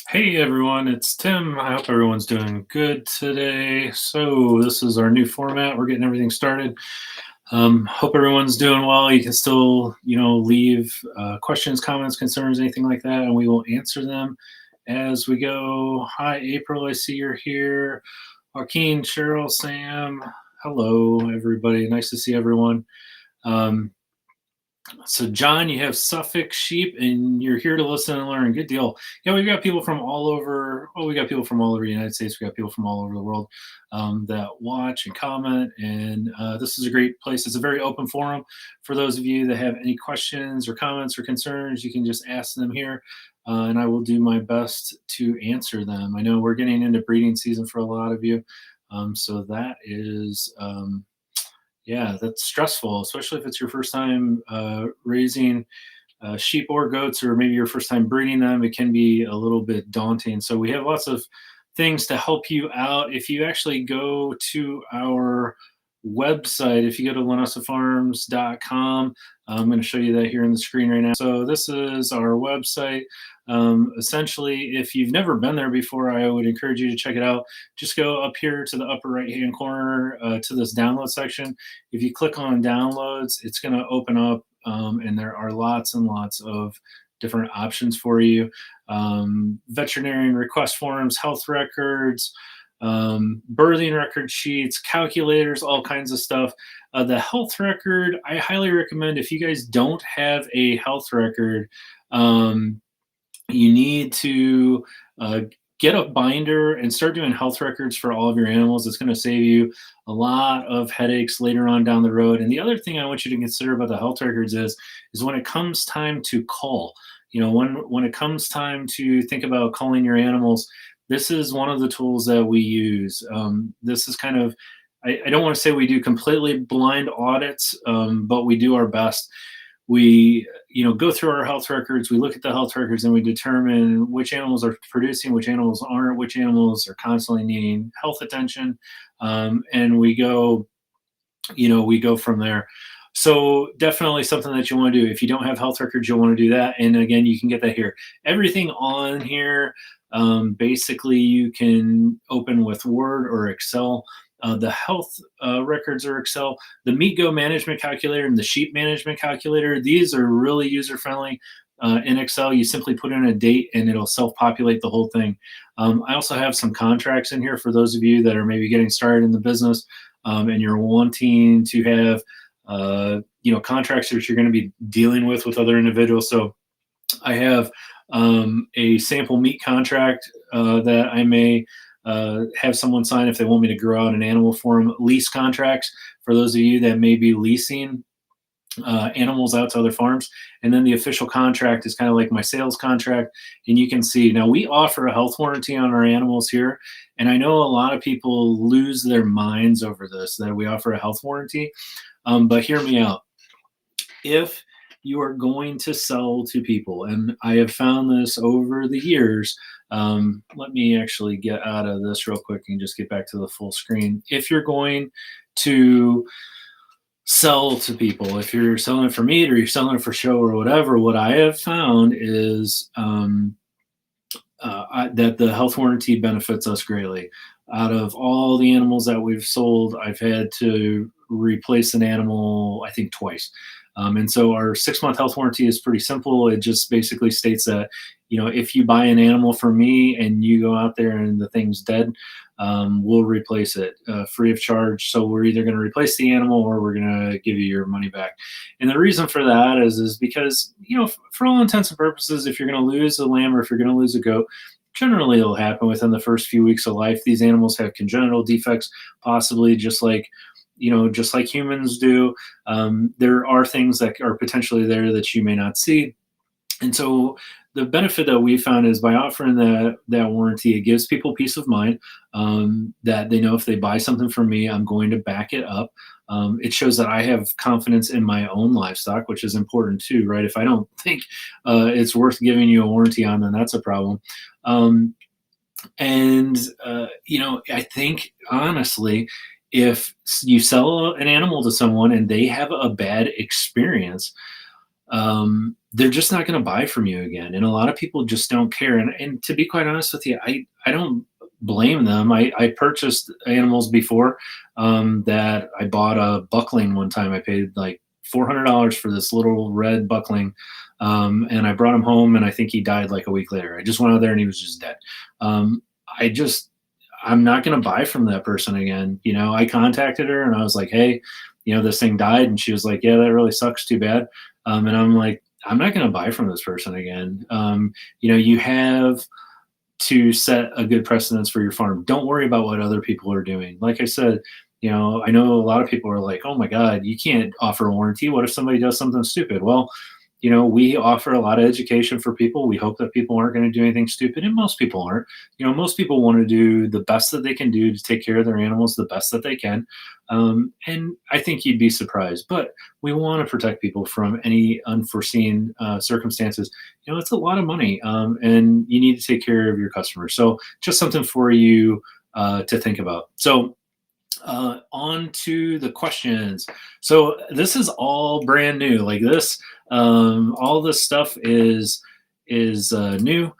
Hey everyone, it's Tim. I hope everyone's doing good today. So this is our new format. We're getting everything started. Hope everyone's doing well. You can still, leave questions, comments, concerns, anything like that, and we will answer them as we go. Hi, April. I see you're here. Joaquin, Cheryl, Sam. Hello, everybody. Nice to see everyone. So John, you have Suffolk sheep and you're here to listen and learn. Good deal. Yeah, we've got people from all over. Oh, we got people from all over the United States. We got people from all over the world that watch and comment. And this is a great place. It's a very open forum for those of you that have any questions or comments or concerns. You can just ask them here, and I will do my best to answer them. I know we're getting into breeding season for a lot of you, so that is. Yeah, that's stressful, especially if it's your first time raising sheep or goats, or maybe your first time breeding them. It can be a little bit daunting. So we have lots of things to help you out. If you actually go to our website, if you go to linessafarms.com, I'm going to show you that here on the screen right now. So this is our website. Essentially, if you've never been there before, I would encourage you to check it out. Just go up here to the upper right hand corner to this download section. If you click on downloads, it's going to open up, and there are lots and lots of different options for you. Veterinarian request forms, health records, birthing record sheets, calculators, all kinds of stuff. The health record, I highly recommend if you guys don't have a health record, you need to get a binder and start doing health records for all of your animals. It's going to save you a lot of headaches later on down the road. And the other thing I want you to consider about the health records is when it comes time to cull, when it comes time to think about culling your animals, this is one of the tools that we use. This is kind of, I don't want to say we do completely blind audits, but we do our best. We go through our health records, we look at the health records, and we determine which animals are producing, which animals aren't, which animals are constantly needing health attention, and we go from there. So definitely something that you want to do. If you don't have health records, you'll want to do that. And again, you can get that here. Everything on here, basically you can open with Word or Excel. The health records are Excel. The meat go management calculator and the sheep management calculator, these are really user-friendly. In Excel, you simply put in a date and it'll self-populate the whole thing. I also have some contracts in here for those of you that are maybe getting started in the business, and you're wanting to have contracts that you're going to be dealing with other individuals. So I have a sample meat contract that I may have someone sign if they want me to grow out an animal for them. Lease contracts for those of you that may be leasing animals out to other farms. And then the official contract is kind of like my sales contract. And you can see now we offer a health warranty on our animals here. And I know a lot of people lose their minds over this, that we offer a health warranty. But hear me out. If you are going to sell to people, and I have found this over the years, let me actually get out of this real quick and just get back to the full screen. If you're going to sell to people, if you're selling it for meat or you're selling it for show or whatever, what I have found is that the health warranty benefits us greatly. Out of all the animals that we've sold, I've had to replace an animal, I think, twice. And so our 6-month health warranty is pretty simple. It just basically states that, if you buy an animal from me and you go out there and the thing's dead, we'll replace it free of charge. So we're either going to replace the animal or we're going to give you your money back. And the reason for that is because, for all intents and purposes, if you're going to lose a lamb or if you're going to lose a goat, generally it'll happen within the first few weeks of life. These animals have congenital defects, possibly just like humans do. There are things that are potentially there that you may not see. And so the benefit that we found is by offering that warranty, it gives people peace of mind, that they know if they buy something from me, I'm going to back it up. It shows that I have confidence in my own livestock, which is important too, right? If I don't think it's worth giving you a warranty on, then that's a problem. Um, and I think honestly, if you sell an animal to someone and they have a bad experience, they're just not going to buy from you again. And a lot of people just don't care. And to be quite honest with you, I don't blame them. I purchased animals before, that I bought a buckling one time. I paid like $400 for this little red buckling. And I brought him home and I think he died like a week later. I just went out there and he was just dead. Um, I just, I'm not going to buy from that person again. I contacted her and I was like, hey, this thing died. And she was like, yeah, that really sucks. Too bad. And I'm like, I'm not going to buy from this person again. You have to set a good precedence for your farm. Don't worry about what other people are doing. Like I said, I know a lot of people are like, oh my God, you can't offer a warranty. What if somebody does something stupid? Well, we offer a lot of education for people. We hope that people aren't going to do anything stupid, and most people aren't. Most people want to do the best that they can do to take care of their animals the best that they can. And I think you'd be surprised, but we want to protect people from any unforeseen circumstances. It's a lot of money, and you need to take care of your customers. So just something for you to think about. So on to the questions. So this is all brand new. Like this, all this stuff is new.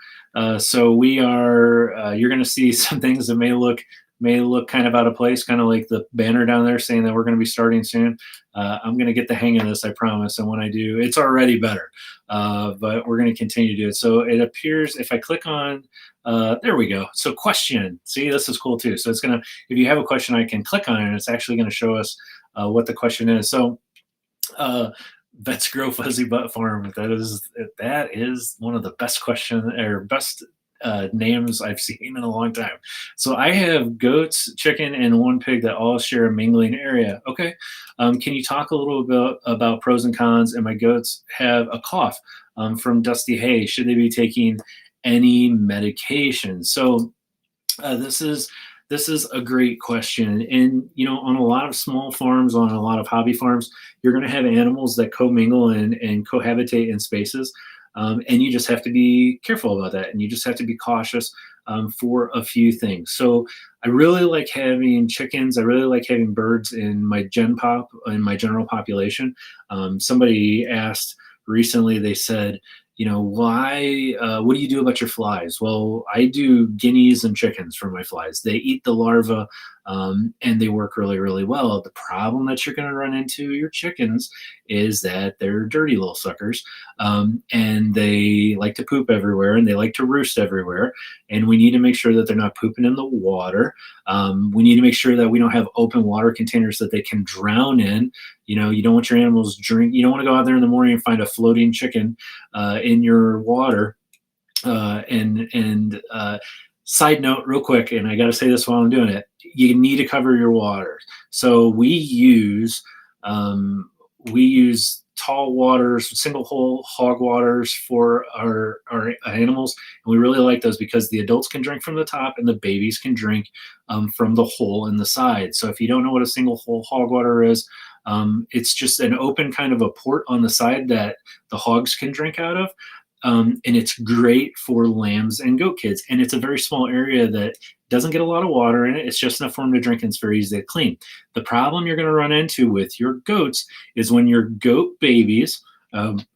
So we are. You're going to see some things that may look kind of out of place, kind of like the banner down there saying that we're going to be starting soon. I'm going to get the hang of this, I promise. And when I do, it's already better. But we're going to continue to do it. So it appears if I click on, there we go. So question. See, this is cool too. So it's going to, if you have a question, I can click on it and it's actually going to show us what the question is. So Vets Grow Fuzzy Butt Farm. That is one of the best best names I've seen in a long time. So I have goats, chicken, and one pig that all share a mingling area. Okay. Can you talk a little bit about pros and cons? And my goats have a cough from dusty hay. Should they be taking any medication? So this is a great question. And on a lot of small farms, on a lot of hobby farms, you're going to have animals that commingle and cohabitate in spaces. And you just have to be careful about that. And you just have to be cautious for a few things. So I really like having chickens. I really like having birds in my in my general population. Somebody asked recently, they said, why, what do you do about your flies? Well, I do guineas and chickens for my flies. They eat the larva, and they work really, really well. The problem that you're going to run into your chickens is that they're dirty little suckers, and they like to poop everywhere and they like to roost everywhere. And we need to make sure that they're not pooping in the water. We need to make sure that we don't have open water containers that they can drown in. You don't want your animals drink. You don't want to go out there in the morning and find a floating chicken in your water. Side note, real quick, and I got to say this while I'm doing it, you need to cover your water. So we use tall waters, single hole hog waters for our animals, and we really like those because the adults can drink from the top and the babies can drink from the hole in the side. So if you don't know what a single hole hog water is, it's just an open kind of a port on the side that the hogs can drink out of. And it's great for lambs and goat kids. And it's a very small area that doesn't get a lot of water in it. It's just enough for them to drink and it's very easy to clean. The problem you're going to run into with your goats is when your goat babies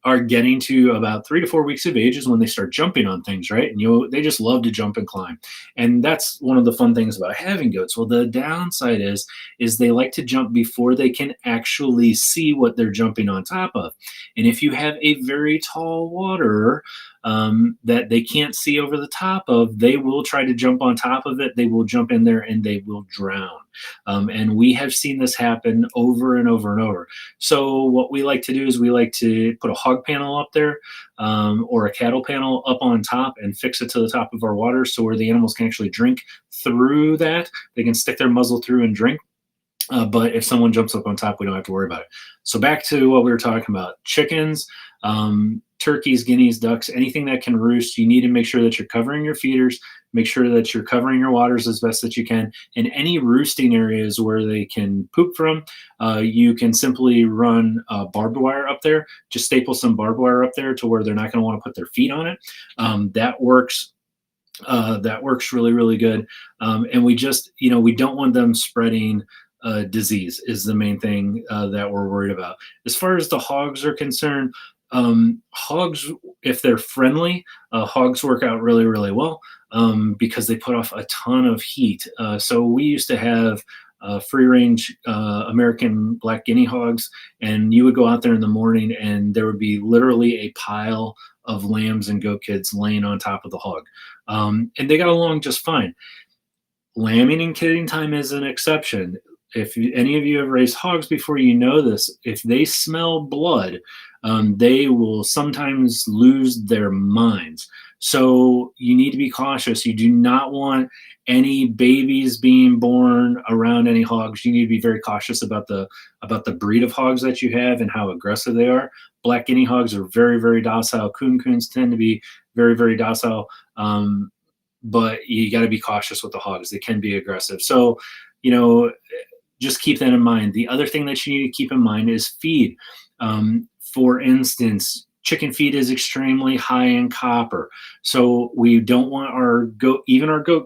are getting to about 3 to 4 weeks of age is when they start jumping on things, right? And they just love to jump and climb. And that's one of the fun things about having goats. Well, the downside is they like to jump before they can actually see what they're jumping on top of. And if you have a very tall waterer that they can't see over the top of, they will try to jump on top of it. They will jump in there and they will drown. And we have seen this happen over and over and over. So what we like to do is we like to put a hog panel up there or a cattle panel up on top and fix it to the top of our water so where the animals can actually drink through that. They can stick their muzzle through and drink. But if someone jumps up on top, we don't have to worry about it. So back to what we were talking about, chickens. turkeys, guineas, ducks, anything that can roost, you need to make sure that you're covering your feeders, make sure that you're covering your waters as best that you can. And any roosting areas where they can poop from, you can simply run barbed wire up there. Just staple some barbed wire up there to where they're not going to want to put their feet on it. That works. That works really, really good. And we just, we don't want them spreading disease is the main thing that we're worried about. As far as the hogs are concerned, hogs, if they're friendly, hogs work out really, really well because they put off a ton of heat. So we used to have free range American black guinea hogs, and you would go out there in the morning and there would be literally a pile of lambs and goat kids laying on top of the hog. And they got along just fine. Lambing and kidding time is an exception. If any of you have raised hogs before, you know this. If they smell blood, they will sometimes lose their minds. So you need to be cautious. You do not want any babies being born around any hogs. You need to be very cautious about the breed of hogs that you have and how aggressive they are. Black guinea hogs are very, very docile. Coons tend to be very, very docile. But you got to be cautious with the hogs. They can be aggressive. So, just keep that in mind. The other thing that you need to keep in mind is feed. For instance, chicken feed is extremely high in copper. So we don't want our goat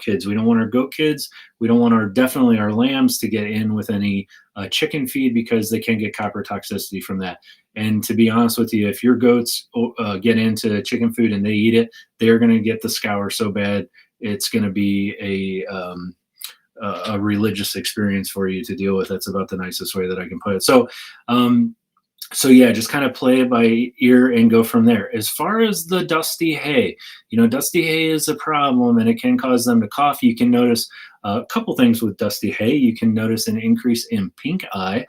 kids. We don't want our goat kids. We don't want definitely our lambs to get in with any chicken feed because they can get copper toxicity from that. And to be honest with you, if your goats get into chicken food and they eat it, they're going to get the scour so bad, it's going to be a religious experience for you to deal with. That's about the nicest way that I can put it. So yeah, just kind of play it by ear and go from there. As far as the dusty hay, dusty hay is a problem and it can cause them to cough. You can notice a couple things with dusty hay. You can notice an increase in pink eye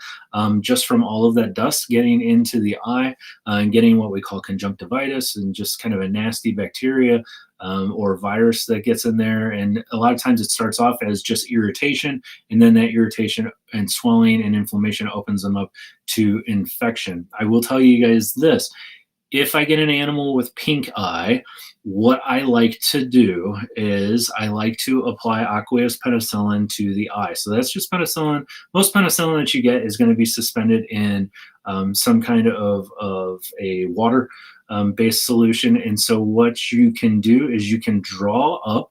just from all of that dust getting into the eye and getting what we call conjunctivitis and just kind of a nasty bacteria or virus that gets in there. And a lot of times it starts off as just irritation, and then that irritation and swelling and inflammation opens them up to infection. I will tell you guys this. If I get an animal with pink eye, what I like to do is I like to apply aqueous penicillin to the eye. So that's just penicillin. Most penicillin that you get is going to be suspended in some kind of a water based solution. And so what you can do is you can draw up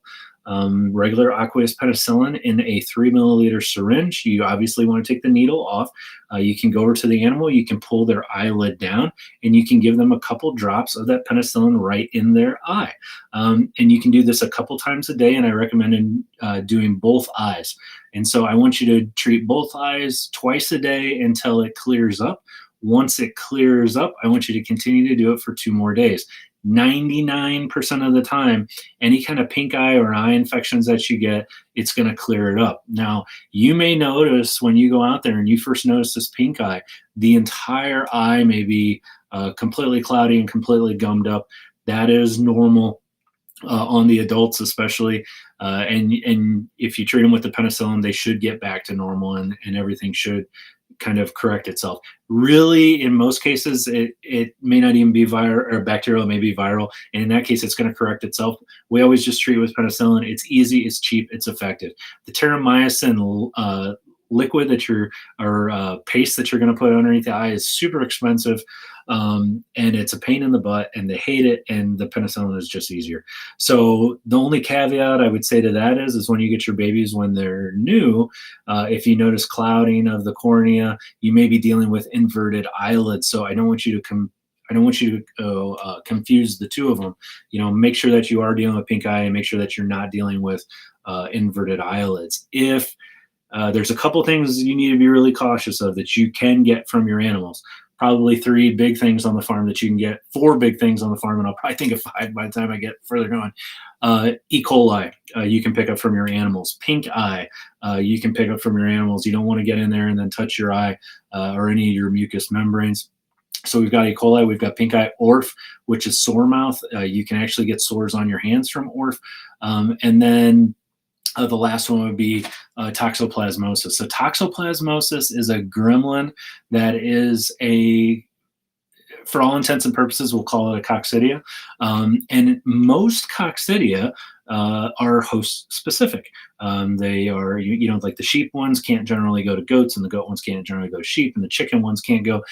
regular aqueous penicillin in a 3 milliliter syringe. You obviously want to take the needle off. You can go over to the animal, you can pull their eyelid down, and you can give them a couple drops of that penicillin right in their eye. And you can do this a couple times a day, and I recommend doing both eyes. And so I want you to treat both eyes twice a day until it clears up. Once it clears up, I want you to continue to do it for 2 more days. 99% of the time, any kind of pink eye or eye infections that you get, it's going to clear it up. Now, you may notice when you go out there and you first notice this pink eye, the entire eye may be completely cloudy and completely gummed up. That is normal on the adults especially. And if you treat them with the penicillin, they should get back to normal and everything should kind of correct itself. Really, in most cases, it may not even be viral or bacterial, it may be viral. And in that case, it's going to correct itself. We always just treat with penicillin. It's easy, it's cheap, it's effective. The terramycin liquid or paste that you're going to put underneath the eye is super expensive. And it's a pain in the butt and they hate it, and the penicillin is just easier. So the only caveat I would say to that is when you get your babies when they're new, if you notice clouding of the cornea, you may be dealing with inverted eyelids. So I don't want you to confuse the two of them. Make sure that you are dealing with pink eye and make sure that you're not dealing with inverted eyelids. If there's a couple things you need to be really cautious of that you can get from your animals. Probably 3 big things on the farm that you can get, 4 big things on the farm, and I'll probably think of 5 by the time I get further going. E. coli, you can pick up from your animals. Pink eye, you can pick up from your animals. You don't want to get in there and then touch your eye or any of your mucous membranes. So we've got E. coli, we've got pink eye, ORF, which is sore mouth. You can actually get sores on your hands from ORF. And then the last one would be toxoplasmosis. So toxoplasmosis is a gremlin that is for all intents and purposes, we'll call it a coccidia. And most coccidia are host specific. They are, like the sheep ones can't generally go to goats, and the goat ones can't generally go to sheep, and the chicken ones can't go.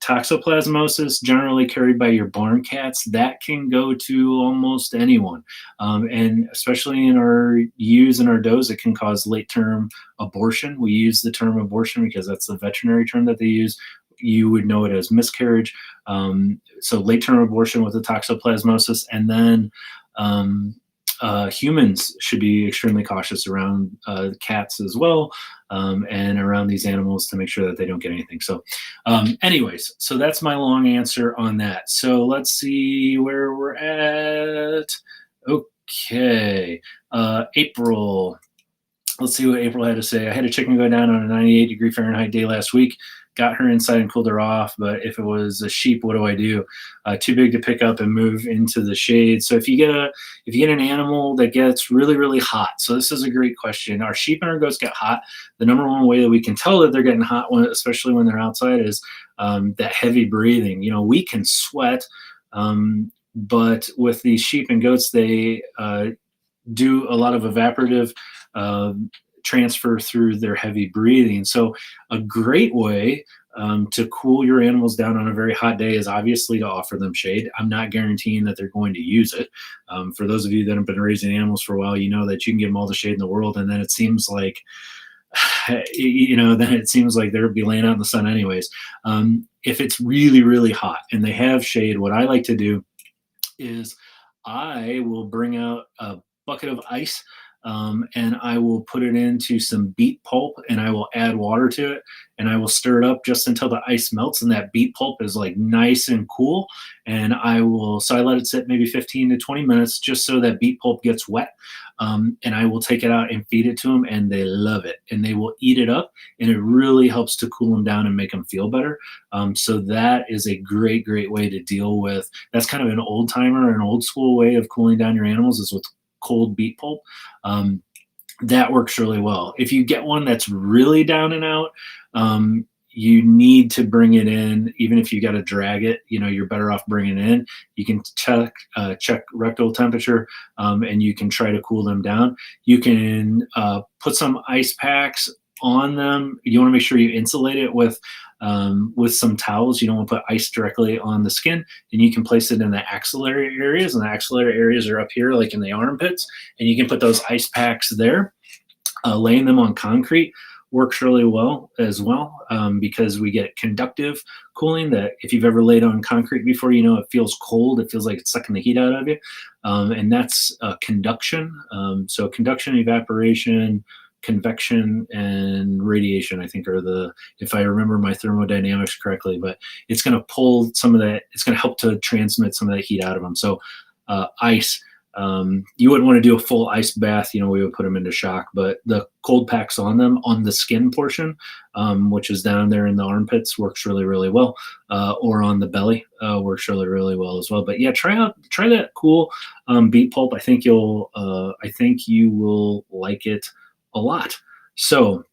Toxoplasmosis, generally carried by your barn cats, that can go to almost anyone. And especially in our ewes and our does, it can cause late term abortion. We use the term abortion because that's the veterinary term that they use. You would know it as miscarriage. So late term abortion with the toxoplasmosis. And then humans should be extremely cautious around cats as well, and around these animals to make sure that they don't get anything. So anyways, so that's my long answer on that. So let's see where we're at. Okay, April. Let's see what April had to say. I had a chicken go down on a 98-degree Fahrenheit day last week. Got her inside and cooled her off. But if it was a sheep, what do I do? Too big to pick up and move into the shade. So if you get an animal that gets really, really hot, so this is a great question. Our sheep and our goats get hot. The number one way that we can tell that they're getting hot, especially when they're outside, is that heavy breathing. We can sweat, but with these sheep and goats, they do a lot of evaporative transfer through their heavy breathing. So a great way to cool your animals down on a very hot day is obviously to offer them shade. I'm not guaranteeing that they're going to use it. For those of you that have been raising animals for a while, you know that you can give them all the shade in the world, and then it seems like then it seems like they'll be laying out in the sun anyways. If it's really, really hot and they have shade, what I like to do is I will bring out a bucket of ice, and I will put it into some beet pulp, and I will add water to it, and I will stir it up just until the ice melts and that beet pulp is like nice and cool. And I let it sit maybe 15 to 20 minutes just so that beet pulp gets wet. And I will take it out and feed it to them, and they love it, and they will eat it up, and it really helps to cool them down and make them feel better. So that is a great, great way to deal with. That's kind of an old timer, an old school way of cooling down your animals is with cold beet pulp. That works really well. If you get one that's really down and out, you need to bring it in. Even if you got to drag it, you're better off bringing it in. You can check rectal temperature, and you can try to cool them down. You can put some ice packs on them. You want to make sure you insulate it with some towels. You don't want to put ice directly on the skin, and you can place it in the axillary areas, and the axillary areas are up here, like in the armpits, and you can put those ice packs there. Laying them on concrete works really well as well, because we get conductive cooling. That if you've ever laid on concrete before, it feels cold. It feels like it's sucking the heat out of you, and that's conduction. So conduction, evaporation, convection, and radiation, I think, are if I remember my thermodynamics correctly. But it's going to pull some of that. It's going to help to transmit some of that heat out of them. So ice. You wouldn't want to do a full ice bath. We would put them into shock, but the cold packs on them on the skin portion, which is down there in the armpits, works really, really well. Or on the belly, works really, really well as well. But yeah, try that cool beet pulp. I think you will like it a lot. So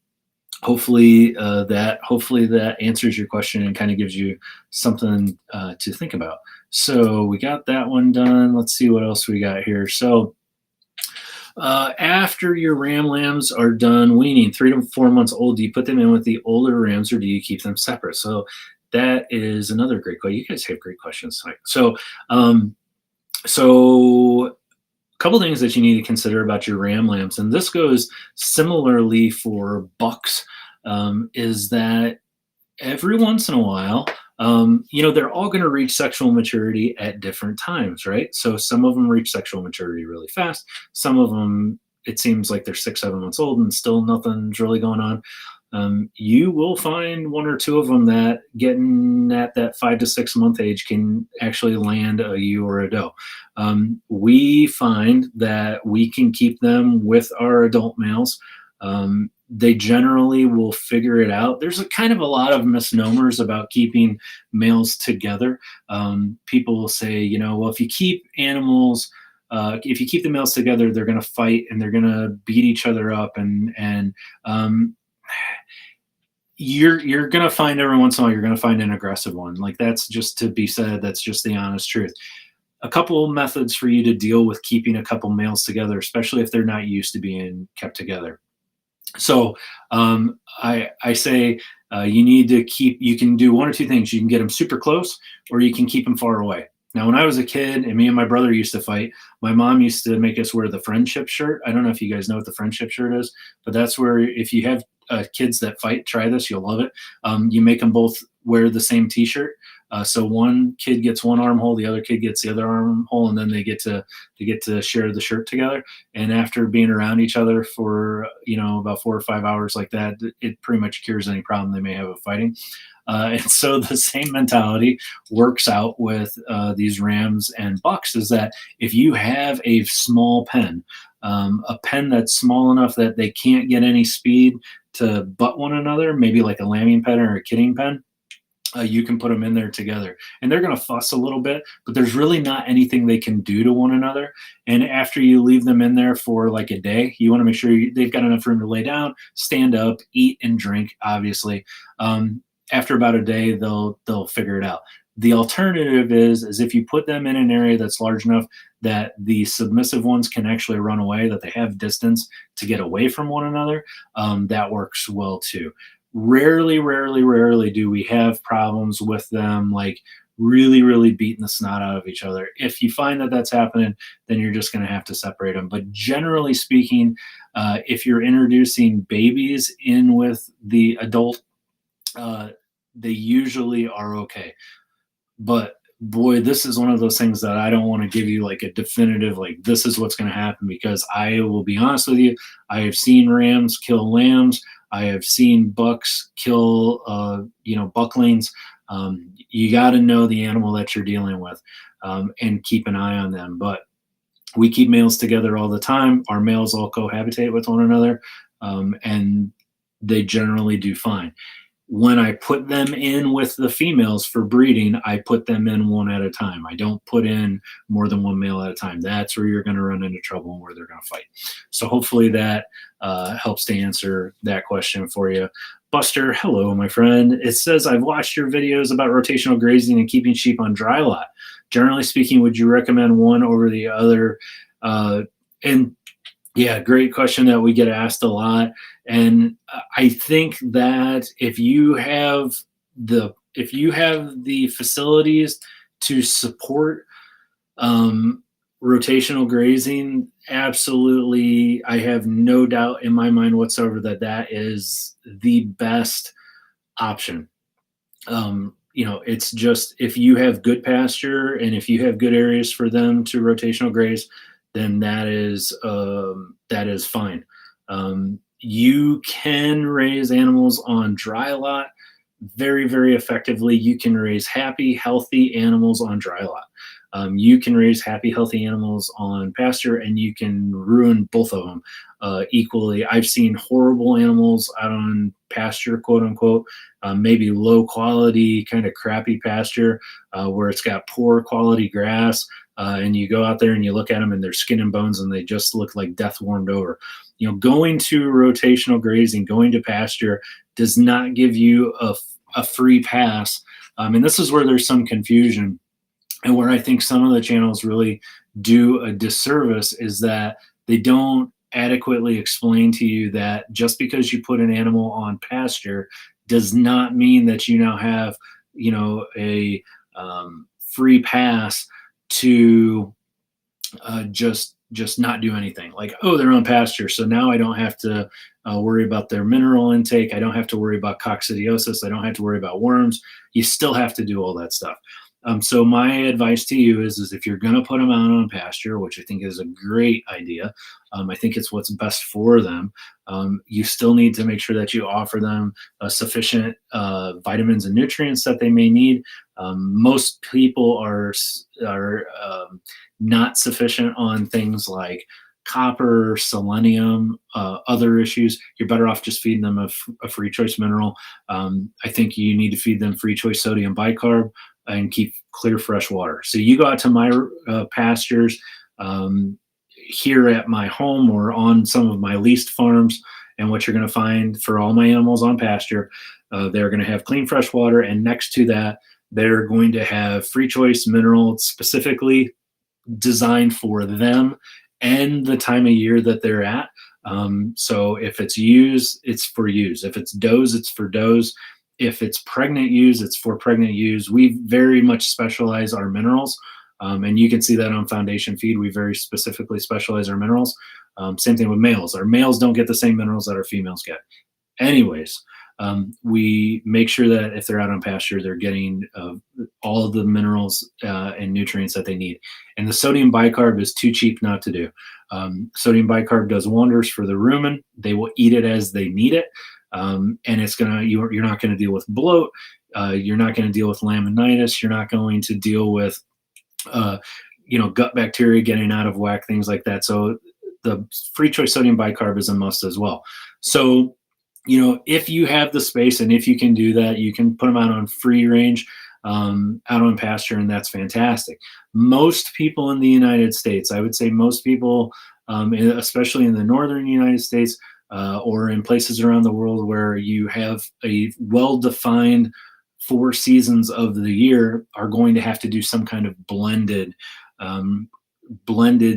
hopefully that answers your question and kind of gives you something to think about. So we got that one done. Let's see what else we got here. So after your ram lambs are done weaning, 3 to 4 months old, do you put them in with the older rams, or do you keep them separate? So that is another great question. You guys have great questions tonight. So a couple things that you need to consider about your ram lambs, and this goes similarly for bucks, is that every once in a while, they're all going to reach sexual maturity at different times, right? So some of them reach sexual maturity really fast. Some of them, it seems like they're 6-7 months old and still nothing's really going on. You will find 1 or 2 of them that getting at that 5 to 6 month age can actually land a ewe or a doe. We find that we can keep them with our adult males. They generally will figure it out. There's a lot of misnomers about keeping males together. People will say, well, if you keep animals, if you keep the males together, they're going to fight and they're going to beat each other up. And You're gonna find every once in a while you're gonna find an aggressive one. Like that's just to be said. That's just the honest truth. A couple of methods for you to deal with keeping a couple males together, especially if they're not used to being kept together. So I say you need to keep. You can do one or two things. You can get them super close, or you can keep them far away. Now, when I was a kid, and me and my brother used to fight, my mom used to make us wear the friendship shirt. I don't know if you guys know what the friendship shirt is, but that's where if you have kids that fight, try this. You'll love it. You make them both wear the same T-shirt. So one kid gets one armhole, the other kid gets the other armhole, and then they get to share the shirt together. And after being around each other for about 4 or 5 hours like that, it pretty much cures any problem they may have of fighting. And so the same mentality works out with these rams and bucks. Is that if you have a small pen, a pen that's small enough that they can't get any speed to butt one another, maybe like a lambing pen or a kidding pen, you can put them in there together, and they're going to fuss a little bit, but there's really not anything they can do to one another. And after you leave them in there for like a day, you want to make sure they've got enough room to lay down, stand up, eat, and drink. Obviously, after about a day, they'll figure it out. The alternative is if you put them in an area that's large enough that the submissive ones can actually run away, that they have distance to get away from one another, that works well too. Rarely do we have problems with them like really beating the snot out of each other. If you find that that's happening, then you're just going to have to separate them. But generally speaking, if you're introducing babies in with the adult, they usually are okay. But boy, this is one of those things that I don't want to give you like a definitive, like this is what's going to happen, because I will be honest with you. I have seen rams kill lambs. I have seen bucks kill, bucklings. You got to know the animal that you're dealing with, and keep an eye on them. But we keep males together all the time. Our males all cohabitate with one another, and they generally do fine. When I put them in with the females for breeding, I put them in one at a time. I don't put in more than one male at a time. That's where you're going to run into trouble and where they're going to fight. So hopefully that helps to answer that question for you. Buster, hello, my friend. It says, I've watched your videos about rotational grazing and keeping sheep on dry lot. Generally speaking, would you recommend one over the other? And yeah, great question that we get asked a lot. And I think that if you have the facilities to support rotational grazing, absolutely, I have no doubt in my mind whatsoever that that is the best option. It's just if you have good pasture and if you have good areas for them to rotational graze, then that is fine. You can raise animals on dry lot very effectively. You can raise happy, healthy animals on dry lot. You can raise happy, healthy animals on pasture, and you can ruin both of them equally. I've seen horrible animals out on pasture, quote unquote, maybe low quality, kind of crappy pasture where it's got poor quality grass. And you go out there and you look at them and they're skin and bones and they just look like death warmed over. Going to rotational grazing, going to pasture does not give you a free pass. And this is where there's some confusion, and where I think some of the channels really do a disservice is that they don't adequately explain to you that just because you put an animal on pasture does not mean that you now have, a free pass to just not do anything. Like, oh, they're on pasture, so now I don't have to worry about their mineral intake. I don't have to worry about coccidiosis. I don't have to worry about worms. You still have to do all that stuff. So my advice to you is if you're going to put them out on pasture, which I think is a great idea, I think it's what's best for them. You still need to make sure that you offer them sufficient vitamins and nutrients that they may need. Most people are not sufficient on things like copper, selenium, other issues. You're better off just feeding them a free choice mineral. I think you need to feed them free choice sodium bicarb and keep clear fresh water. So you go out to my pastures here at my home or on some of my leased farms, And what you're going to find for all my animals on pasture, they're going to have clean fresh water, and next to that, they're going to have free choice minerals specifically designed for them and the time of year that they're at. So if it's ewes, it's for ewes. If it's does, it's for does. If it's pregnant ewes, it's for pregnant ewes. We very much specialize our minerals. And you can see that on Foundation Feed. We very specifically specialize our minerals. Same thing with males. Our males don't get the same minerals that our females get. Anyways, we make sure that if they're out on pasture, they're getting all of the minerals and nutrients that they need. And the sodium bicarb is too cheap not to do. Sodium bicarb does wonders for the rumen. They will eat it as they need it. And it's you're not going to deal with bloat. You're not going to deal with laminitis. You're not going to deal with, gut bacteria getting out of whack, things like that. So the free choice sodium bicarb is a must as well. So, if you have the space and if you can do that, you can put them out on free range, out on pasture, and that's fantastic. Most people in the United States, I would say most people, especially in the northern United States, or in places around the world where you have a well-defined 4 seasons of the year, are going to have to do some kind of blended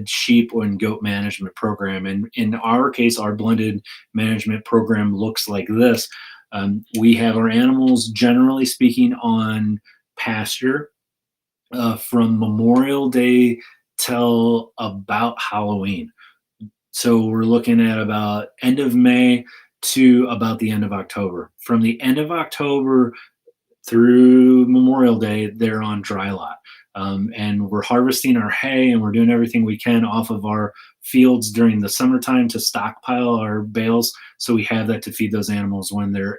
sheep and goat management program. And in our case, our blended management program looks like this. We have our animals, generally speaking, on pasture from Memorial Day till about Halloween. So we're looking at about end of May to about the end of October. From the end of October through Memorial Day, they're on dry lot. And we're harvesting our hay, and we're doing everything we can off of our fields during the summertime to stockpile our bales, so we have that to feed those animals when they're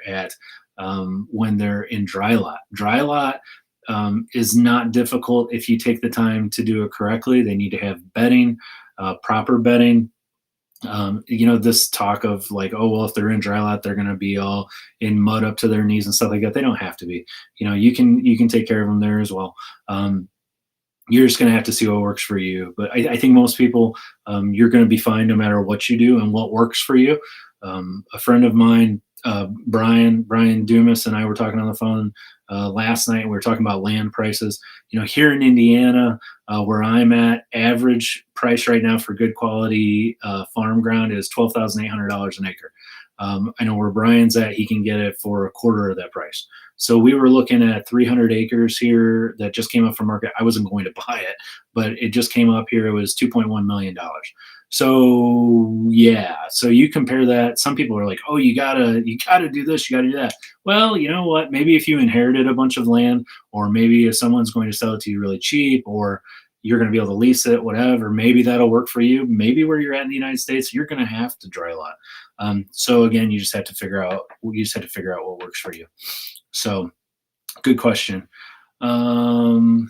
in dry lot. Dry lot is not difficult if you take the time to do it correctly. They need to have bedding, proper bedding. This talk of like, oh, well, if they're in dry lot, they're going to be all in mud up to their knees and stuff like that. They don't have to be. You can take care of them there as well. You're just going to have to see what works for you. But I think most people, you're going to be fine no matter what you do and what works for you. A friend of mine, Brian Dumas, and I were talking on the phone last night. We were talking about land prices. Here in Indiana, where I'm at, average price right now for good quality farm ground is $12,800 an acre. I know where Brian's at, he can get it for a quarter of that price. So we were looking at 300 acres here that just came up for market. I wasn't going to buy it, but it just came up here. It was $2.1 million. So yeah, so you compare that. Some people are like, oh, you gotta do this, you gotta do that. Well, you know what? Maybe if you inherited a bunch of land, or maybe if someone's going to sell it to you really cheap, or you're going to be able to lease it, whatever, maybe that'll work for you. Maybe where you're at in the United States, you're going to have to dry lot. So again, you just have to figure out what works for you. So good question. Conrad,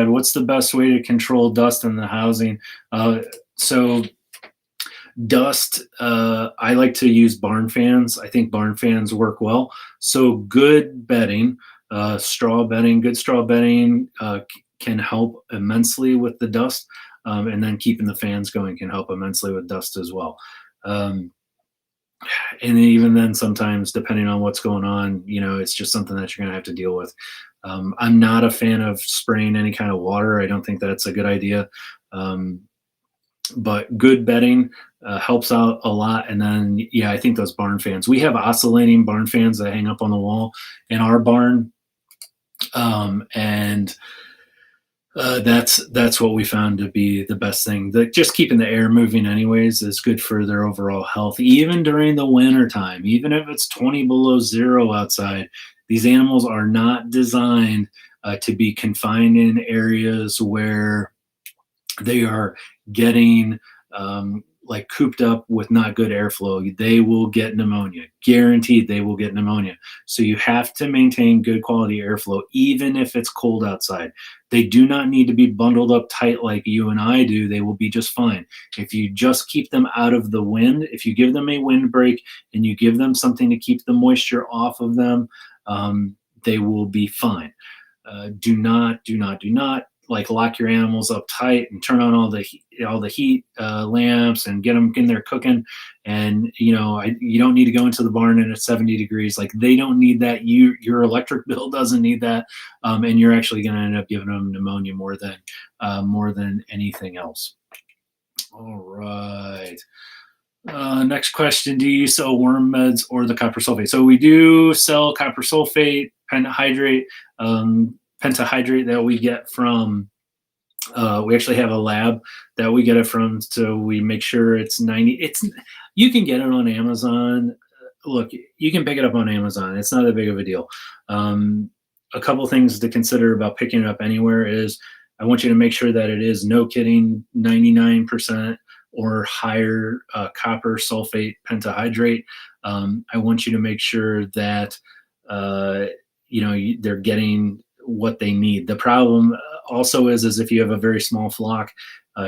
what's the best way to control dust in the housing? So dust, I like to use barn fans. I think barn fans work well. So good bedding, good straw bedding can help immensely with the dust. And then keeping the fans going can help immensely with dust as well. And even then, sometimes, depending on what's going on, it's just something that you're going to have to deal with. I'm not a fan of spraying any kind of water. I don't think that's a good idea. But good bedding helps out a lot. And then, I think those barn fans, we have oscillating barn fans that hang up on the wall in our barn. That's what we found to be the best thing. Just keeping the air moving anyways is good for their overall health, even during the winter time. Even if it's 20 below zero outside, these animals are not designed to be confined in areas where they are getting like cooped up with not good airflow. They will get pneumonia. Guaranteed they will get pneumonia. So you have to maintain good quality airflow, even if it's cold outside. They do not need to be bundled up tight like you and I do. They will be just fine. If you just keep them out of the wind, if you give them a windbreak and you give them something to keep the moisture off of them, they will be fine. Do not like lock your animals up tight and turn on all the heat lamps and get them in there cooking. And you don't need to go into the barn and it's 70 degrees. Like they don't need that. Your electric bill doesn't need that, and you're actually going to end up giving them pneumonia more than anything else. All right. Next question: do you sell worm meds or the copper sulfate? So we do sell copper sulfate, pentahydrate, that we get from. We actually have a lab that we get it from, so we make sure it's 90. You can get it on Amazon. Look, you can pick it up on Amazon. It's not that big of a deal. A couple things to consider about picking it up anywhere is I want you to make sure that it is, no kidding, 99% or higher copper sulfate pentahydrate. I want you to make sure that they're getting what they need. The problem also is if you have a very small flock,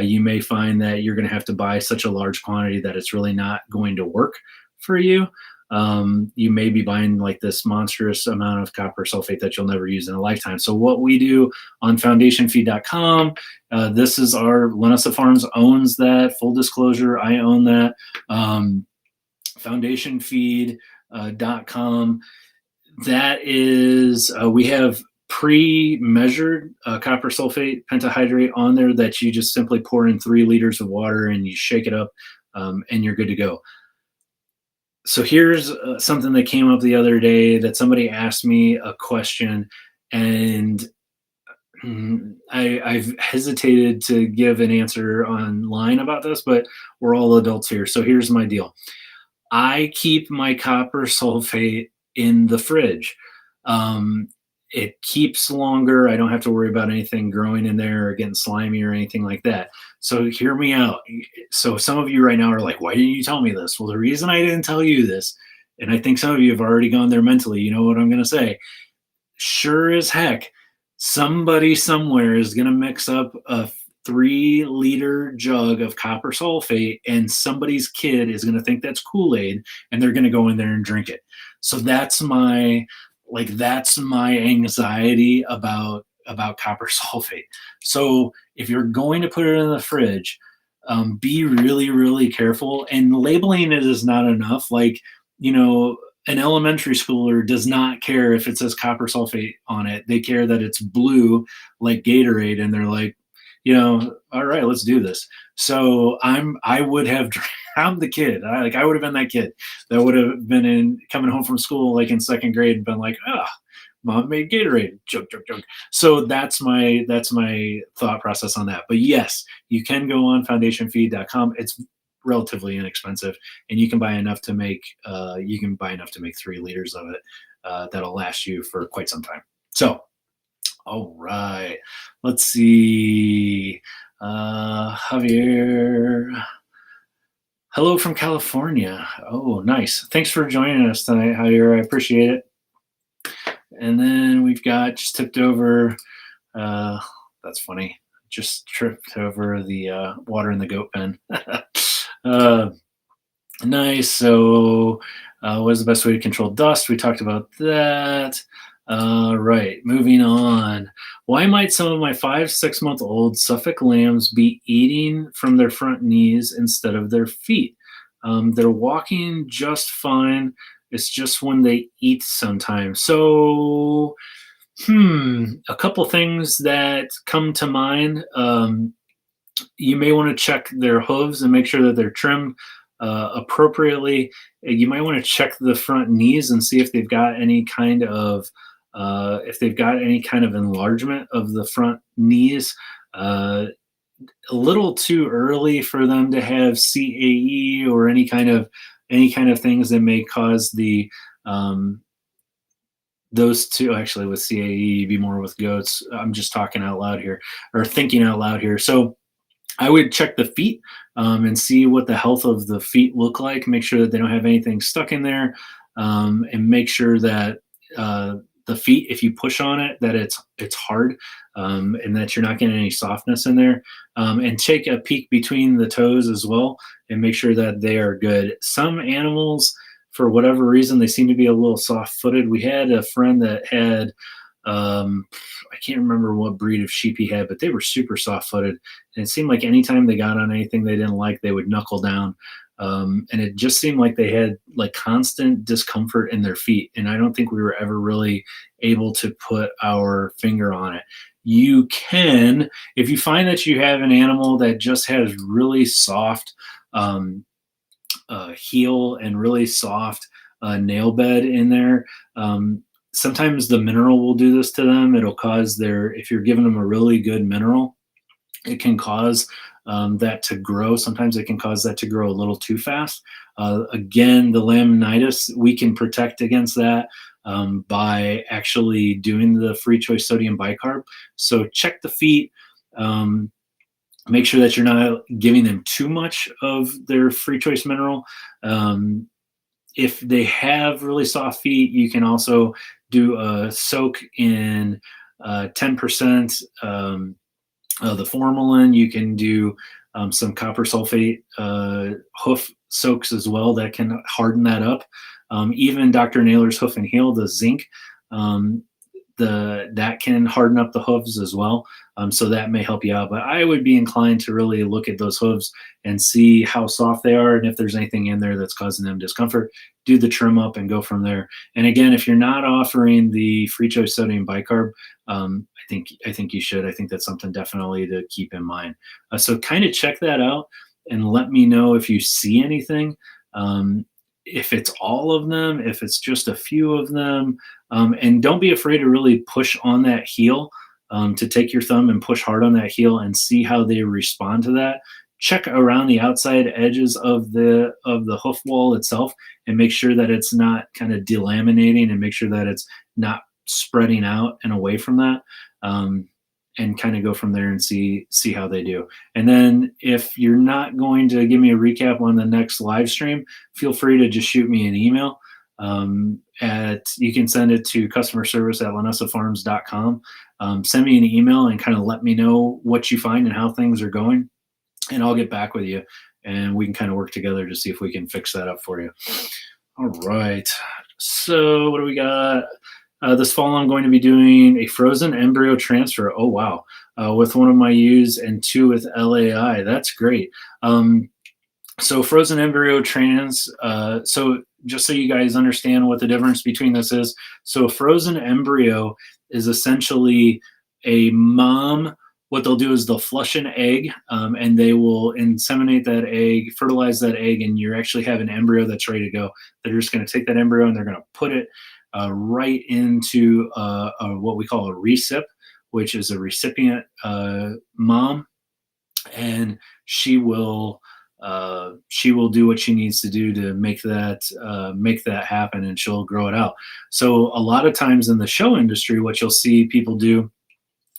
you may find that you're going to have to buy such a large quantity that it's really not going to work for you. You may be buying like this monstrous amount of copper sulfate that you'll never use in a lifetime. So what we do on foundationfeed.com, this is our Linessa Farms owns that. Full disclosure, I own that. Foundationfeed.com. That is, we have pre-measured copper sulfate pentahydrate on there that you just simply pour in 3 liters of water and you shake it up, and you're good to go. So here's something that came up the other day that somebody asked me a question, and I've hesitated to give an answer online about this, but we're all adults here. So here's my deal. I keep my copper sulfate in the fridge. It keeps longer. I don't have to worry about anything growing in there or getting slimy or anything like that. So hear me out. So some of you right now are like, why didn't you tell me this? Well, the reason I didn't tell you this, and I think some of you have already gone there mentally, you know what I'm going to say. Sure as heck, somebody somewhere is going to mix up a 3-liter jug of copper sulfate, and somebody's kid is going to think that's Kool-Aid, and they're going to go in there and drink it. So that's my anxiety about copper sulfate. So if you're going to put it in the fridge, be really, really careful. And labeling it is not enough. Like, an elementary schooler does not care if it says copper sulfate on it. They care that it's blue like Gatorade, and they're like, all right, let's do this. So I'm the kid. I would have been that kid that would have been coming home from school like in 2nd grade and been like, mom made Gatorade. Joke. So that's my thought process on that. But yes, you can go on foundationfeed.com. It's relatively inexpensive, and you can buy enough to make 3 liters of it that'll last you for quite some time. So, all right, let's see. Javier, hello from California. Oh, nice. Thanks for joining us tonight, Javier. I appreciate it. And then we've got just tipped over. That's funny. Just tripped over the water in the goat pen. Nice. So what is the best way to control dust? We talked about that. Right. Moving on. Why might some of my 5-6-month-old Suffolk lambs be eating from their front knees instead of their feet? They're walking just fine. It's just when they eat sometimes. So, a couple things that come to mind. You may want to check their hooves and make sure that they're trimmed appropriately. You might want to check the front knees and see if they've got any kind of enlargement of the front knees. A little too early for them to have CAE or any kind of things that may cause the those two. Actually, with CAE, be more with goats. I'm just talking out loud here, or thinking out loud here. So I would check the feet and see what the health of the feet look like. Make sure that they don't have anything stuck in there, and make sure that the feet, if you push on it, that it's hard, and that you're not getting any softness in there. And take a peek between the toes as well, and make sure that they are good. Some animals, for whatever reason, they seem to be a little soft-footed. We had a friend that had um, I can't remember what breed of sheep he had, but they were super soft-footed, and it seemed like anytime they got on anything they didn't like, they would knuckle down. And it just seemed like they had like constant discomfort in their feet, and I don't think we were ever really able to put our finger on it. You can, if you find that you have an animal that just has really soft um, heel and really soft nail bed in there. Sometimes the mineral will do this to them. It'll cause their, if you're giving them a really good mineral, it can cause that to grow. Sometimes it can cause that to grow a little too fast. Again, the laminitis, we can protect against that by actually doing the free choice sodium bicarb. So check the feet. Make sure that you're not giving them too much of their free choice mineral. If they have really soft feet, you can also do a soak in 10% the formalin. You can do some copper sulfate hoof soaks as well that can harden that up. Even Dr. Naylor's Hoof and Heel, the zinc, that can harden up the hooves as well. So that may help you out. But I would be inclined to really look at those hooves and see how soft they are, and if there's anything in there that's causing them discomfort, do the trim up and go from there. And again, if you're not offering the free choice sodium bicarb, I think you should. I think that's something definitely to keep in mind. So kind of check that out and let me know if you see anything. If it's all of them, if it's just a few of them, and don't be afraid to really push on that heel, to take your thumb and push hard on that heel and see how they respond to that. Check around the outside edges of the hoof wall itself and make sure that it's not kind of delaminating, and make sure that it's not spreading out and away from that. And kind of go from there and see how they do. And then if you're not going to give me a recap on the next live stream, feel free to just shoot me an email. You can send it to customerservice@linessafarms.com. Send me an email and kind of let me know what you find and how things are going, and I'll get back with you and we can kind of work together to see if we can fix that up for you. All right. So what do we got? This fall, I'm going to be doing a frozen embryo transfer. Oh, wow. With one of my ewes and 2 with LAI. That's great. So frozen embryo so just so you guys understand what the difference between this is. So a frozen embryo is essentially a mom. What they'll do is they'll flush an egg, and they will inseminate that egg, fertilize that egg, and you actually have an embryo that's ready to go. They're just going to take that embryo and they're going to put it right into what we call a recip, which is a recipient mom, and she will do what she needs to do to make that happen, and she'll grow it out. So a lot of times in the show industry, what you'll see people do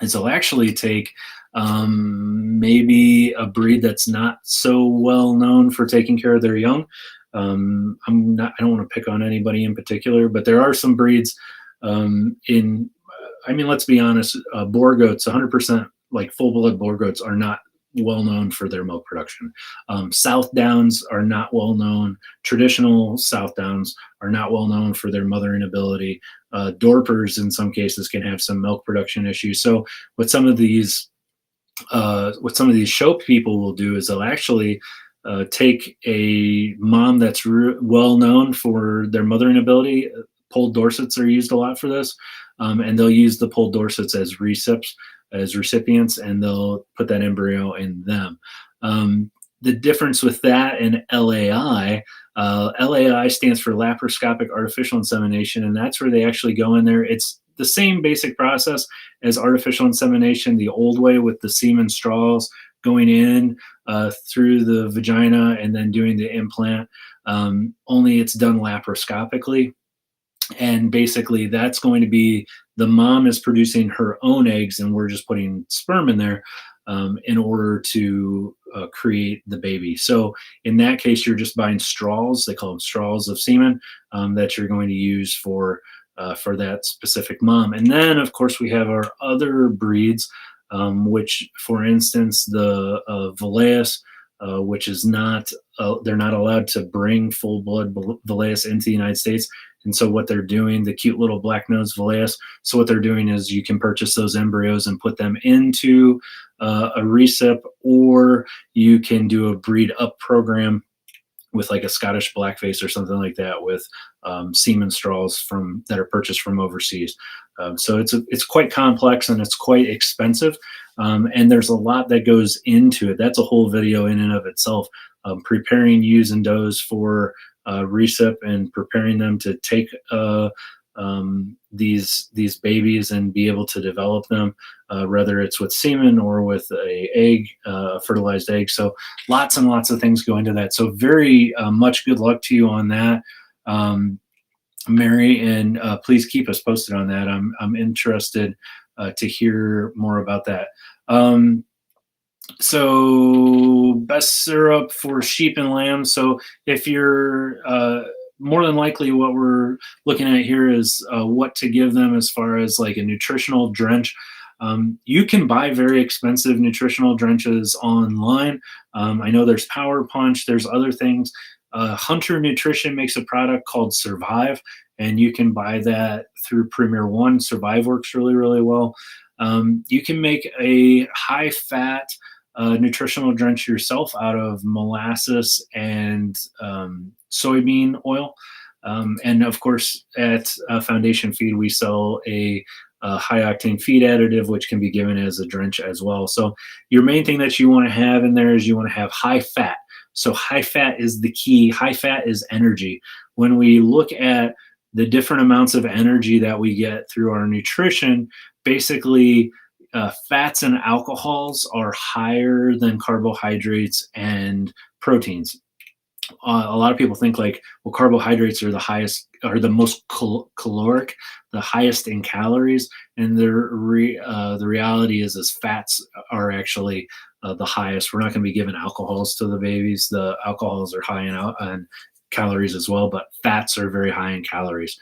is they'll actually take maybe a breed that's not so well known for taking care of their young. I don't want to pick on anybody in particular, but there are some breeds let's be honest, Boer goats, 100% like full blood Boer goats are not well known for their milk production. South Downs are not well known. Traditional South Downs are not well known for their mothering ability. Dorpers in some cases can have some milk production issues. So what some of these show people will do is they'll actually take a mom that's well known for their mothering ability. Polled Dorsets are used a lot for this, and they'll use the Polled Dorsets as recipients, and they'll put that embryo in them. The difference with that and LAI, LAI stands for laparoscopic artificial insemination, and that's where they actually go in there. It's the same basic process as artificial insemination, the old way with the semen straws going in through the vagina and then doing the implant, only it's done laparoscopically. And basically that's going to be the mom is producing her own eggs, and we're just putting sperm in there in order to create the baby. So in that case, you're just buying straws. They call them straws of semen that you're going to use for that specific mom. And then, of course, we have our other breeds, which, for instance, the Valaeus, which is not, they're not allowed to bring full blood Valaeus into the United States. And so what they're doing, the cute little black-nosed Valeus, so what they're doing is you can purchase those embryos and put them into a recip, or you can do a breed up program with like a Scottish blackface or something like that, with semen straws from that are purchased from overseas. So it's quite complex and it's quite expensive, and there's a lot that goes into it. That's a whole video in and of itself. Preparing ewes and does for recip and preparing them to take these babies and be able to develop them, whether it's with semen or with a egg, fertilized egg. So lots and lots of things go into that. So very much good luck to you on that, Mary, and please keep us posted on that. I'm interested to hear more about that. So best syrup for sheep and lambs. So if you're more than likely, what we're looking at here is what to give them as far as like a nutritional drench. You can buy very expensive nutritional drenches online. I know there's Power Punch, there's other things. Hunter Nutrition makes a product called Survive, and you can buy that through Premier One. Survive works really, really well. You can make a high fat nutritional drench yourself out of molasses and soybean oil. And of course, at Foundation Feed, we sell a high octane feed additive, which can be given as a drench as well. So your main thing that you want to have in there is you want to have high fat. So high fat is the key. High fat is energy. When we look at the different amounts of energy that we get through our nutrition, basically fats and alcohols are higher than carbohydrates and proteins. A lot of people think like, well, carbohydrates are the highest, or the most caloric, the highest in calories, and the reality is fats are actually the highest. We're not going to be giving alcohols to the babies. The alcohols are high in calories as well, but fats are very high in calories.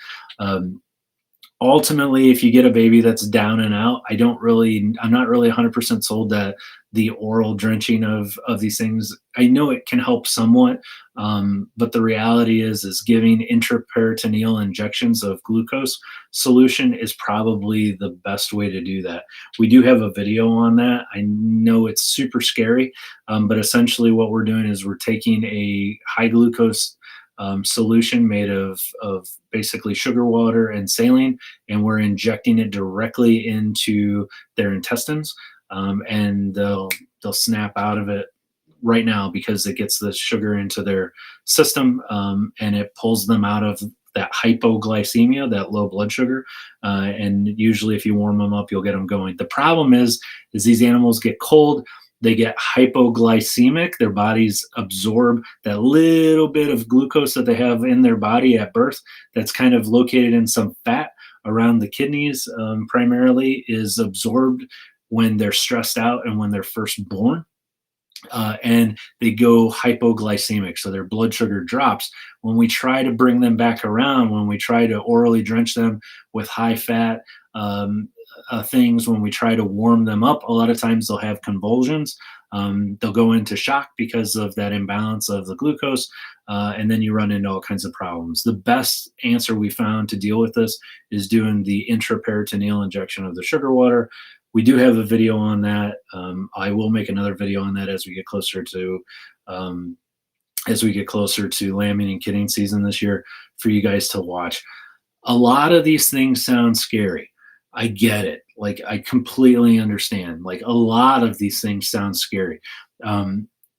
Ultimately, if you get a baby that's down and out, I'm not really 100% sold that the oral drenching of these things, I know it can help somewhat, but the reality is giving intraperitoneal injections of glucose solution is probably the best way to do that. We do have a video on that. I know it's super scary, but essentially what we're doing is we're taking a high glucose solution made of basically sugar water and saline, and we're injecting it directly into their intestines, and they'll snap out of it right now because it gets the sugar into their system, and it pulls them out of that hypoglycemia, that low blood sugar, and usually if you warm them up, you'll get them going. The problem is these animals get cold, they get hypoglycemic, their bodies absorb that little bit of glucose that they have in their body at birth that's kind of located in some fat around the kidneys, primarily, is absorbed when they're stressed out and when they're first born. And they go hypoglycemic, so their blood sugar drops. When we try to bring them back around, when we try to orally drench them with high fat things, when we try to warm them up, a lot of times they'll have convulsions. They'll go into shock because of that imbalance of the glucose, and then you run into all kinds of problems. The best answer we found to deal with this is doing the intraperitoneal injection of the sugar water. We do have a video on that. I will make another video on that as we get closer to lambing and kidding season this year for you guys to watch. A lot of these things sound scary. I get it. Like, I completely understand. Like, a lot of these things sound scary,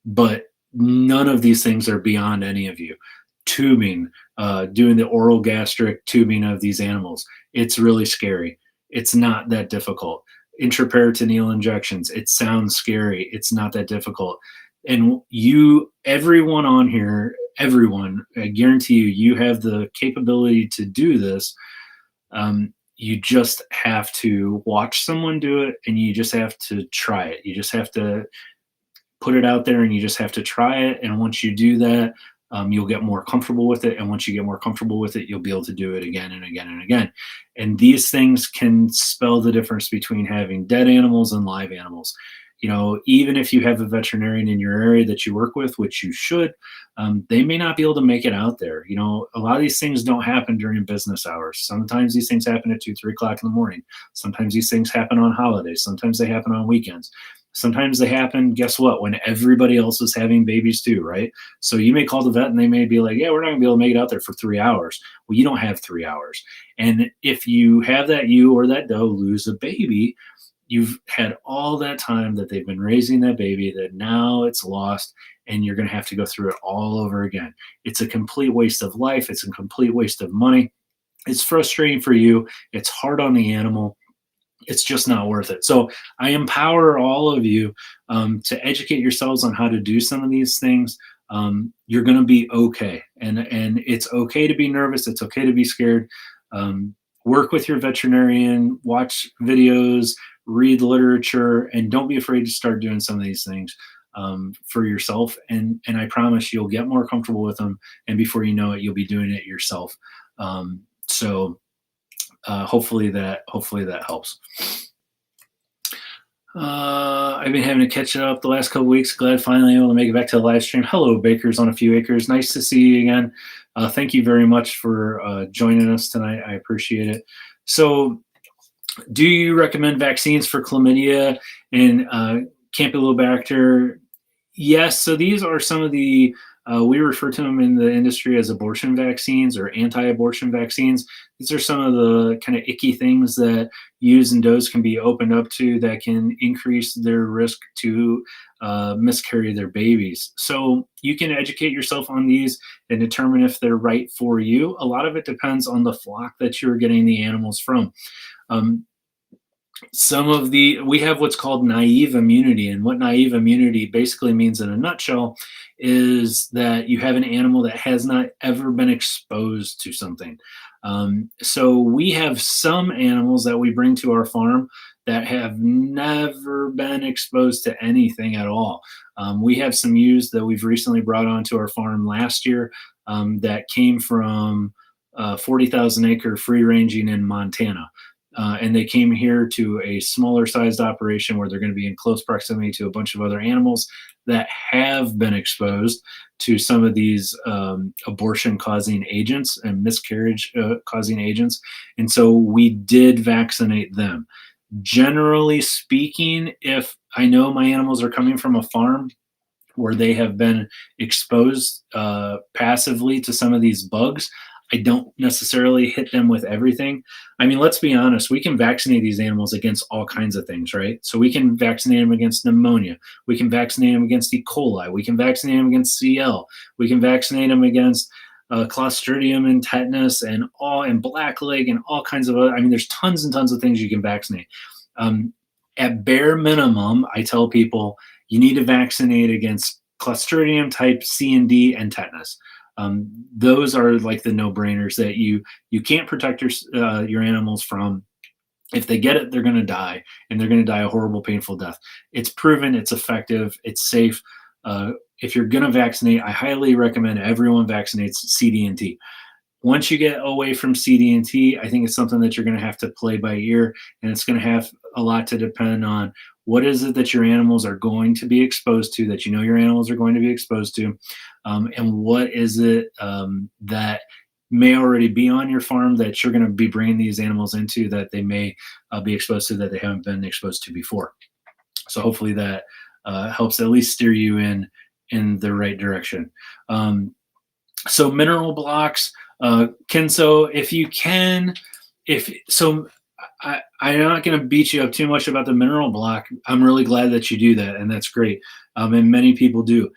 but none of these things are beyond any of you. Tubing, doing the oral gastric tubing of these animals, it's really scary. It's not that difficult. Intraperitoneal injections, it sounds scary. It's not that difficult. And everyone on here, everyone, I guarantee you have the capability to do this. You just have to watch someone do it, and you just have to try it. You just have to put it out there, and you just have to try it. And once you do that, you'll get more comfortable with it. And once you get more comfortable with it, you'll be able to do it again and again and again. And these things can spell the difference between having dead animals and live animals. even if you have a veterinarian in your area that you work with, which you should, they may not be able to make it out there. A lot of these things don't happen during business hours. Sometimes these things happen at 2, 3 o'clock in the morning. Sometimes these things happen on holidays. Sometimes they happen on weekends. Sometimes they happen, guess what, when everybody else is having babies too, right? So you may call the vet and they may be like, yeah, we're not gonna be able to make it out there for 3 hours. Well, you don't have 3 hours. And if you have that ewe or that doe lose a baby, you've had all that time that they've been raising that baby that now it's lost, and you're going to have to go through it all over again. It's a complete waste of life. It's a complete waste of money. It's frustrating for you. It's hard on the animal. It's just not worth it. So I empower all of you to educate yourselves on how to do some of these things. You're going to be okay, and it's okay to be nervous. It's okay to be scared. Work with your veterinarian, watch videos, read literature, and don't be afraid to start doing some of these things for yourself. And I promise you'll get more comfortable with them, and before you know it, you'll be doing it yourself. So hopefully that helps. I've been having to catch up the last couple weeks. Glad finally able to make it back to the live stream. Hello, bakers on a few acres. Nice to see you again. Thank you very much for joining us tonight. I appreciate it. So, do you recommend vaccines for chlamydia and Campylobacter? Yes. So these are some of the we refer to them in the industry as abortion vaccines or anti-abortion vaccines. These are some of the kind of icky things that ewes and does can be opened up to that can increase their risk to miscarry their babies. So you can educate yourself on these and determine if they're right for you. A lot of it depends on the flock that you're getting the animals from. We have what's called naive immunity, and what naive immunity basically means in a nutshell is that you have an animal that has not ever been exposed to something. So we have some animals that we bring to our farm that have never been exposed to anything at all. We have some ewes that we've recently brought onto our farm last year that came from 40,000 acre free ranging in Montana. And they came here to a smaller sized operation where they're going to be in close proximity to a bunch of other animals that have been exposed to some of these abortion causing agents and miscarriage causing agents. And so we did vaccinate them. Generally speaking, if I know my animals are coming from a farm where they have been exposed passively to some of these bugs, I don't necessarily hit them with everything. I mean, let's be honest, we can vaccinate these animals against all kinds of things, right? So we can vaccinate them against pneumonia. We can vaccinate them against E. coli. We can vaccinate them against CL. We can vaccinate them against Clostridium and tetanus and blackleg and all kinds of other, I mean, there's tons and tons of things you can vaccinate. At bare minimum, I tell people you need to vaccinate against Clostridium type C and D and tetanus. Those are like the no-brainers that you can't protect your animals from. If they get it, they're going to die, and they're going to die a horrible, painful death. It's proven, it's effective, it's safe. If you're going to vaccinate, I highly recommend everyone vaccinates CD&T. Once you get away from CD&T, I think it's something that you're going to have to play by ear, and it's going to have a lot to depend on what is it that your animals are going to be exposed to, that you know your animals are going to be exposed to, and what is it that may already be on your farm that you're going to be bringing these animals into that they may be exposed to that they haven't been exposed to before. So hopefully that helps at least steer you in the right direction. So mineral blocks, Kenso, if you can, I'm not going to beat you up too much about the mineral block. I'm really glad that you do that, and that's great. And many people do.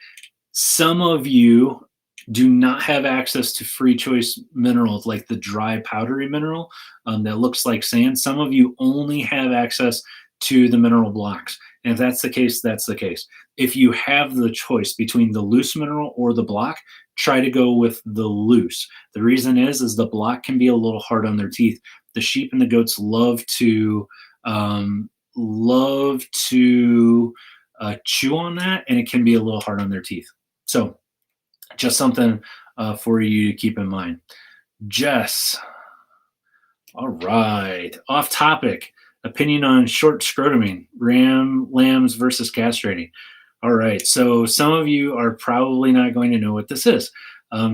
Some of you do not have access to free choice minerals like the dry powdery mineral that looks like sand. Some of you only have access to the mineral blocks. And if that's the case, that's the case. If you have the choice between the loose mineral or the block, try to go with the loose. The reason is the block can be a little hard on their teeth. The sheep and the goats love to chew on that, and it can be a little hard on their teeth. So just something for you to keep in mind. Jess, all right, off topic. Opinion on short scrotuming, lambs versus castrating. All right, so some of you are probably not going to know what this is.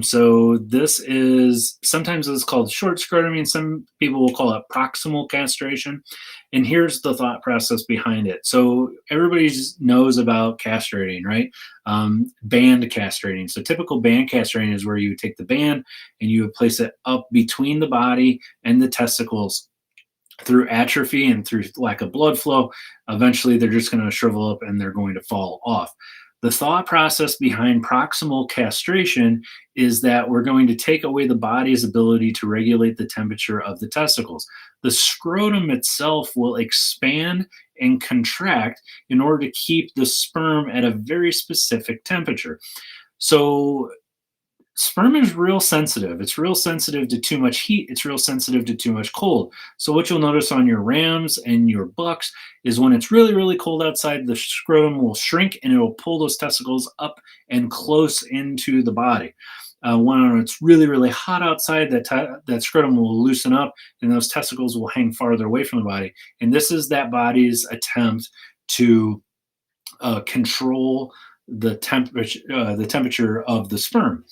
So this is, sometimes it's called short scrotuming. Some people will call it proximal castration. And here's the thought process behind it. So everybody knows about castrating, right? Band castrating. So typical band castrating is where you take the band and you would place it up between the body and the testicles. Through atrophy and through lack of blood flow, eventually they're just going to shrivel up and they're going to fall off. The thought process behind proximal castration is that we're going to take away the body's ability to regulate the temperature of the testicles. The scrotum itself will expand and contract in order to keep the sperm at a very specific temperature. So sperm is real sensitive. It's real sensitive to too much heat. It's real sensitive to too much cold. So what you'll notice on your rams and your bucks is when it's really, really cold outside, the scrotum will shrink and it will pull those testicles up and close into the body. When it's really, really hot outside, that scrotum will loosen up and those testicles will hang farther away from the body. And this is that body's attempt to control the temperature of the sperm.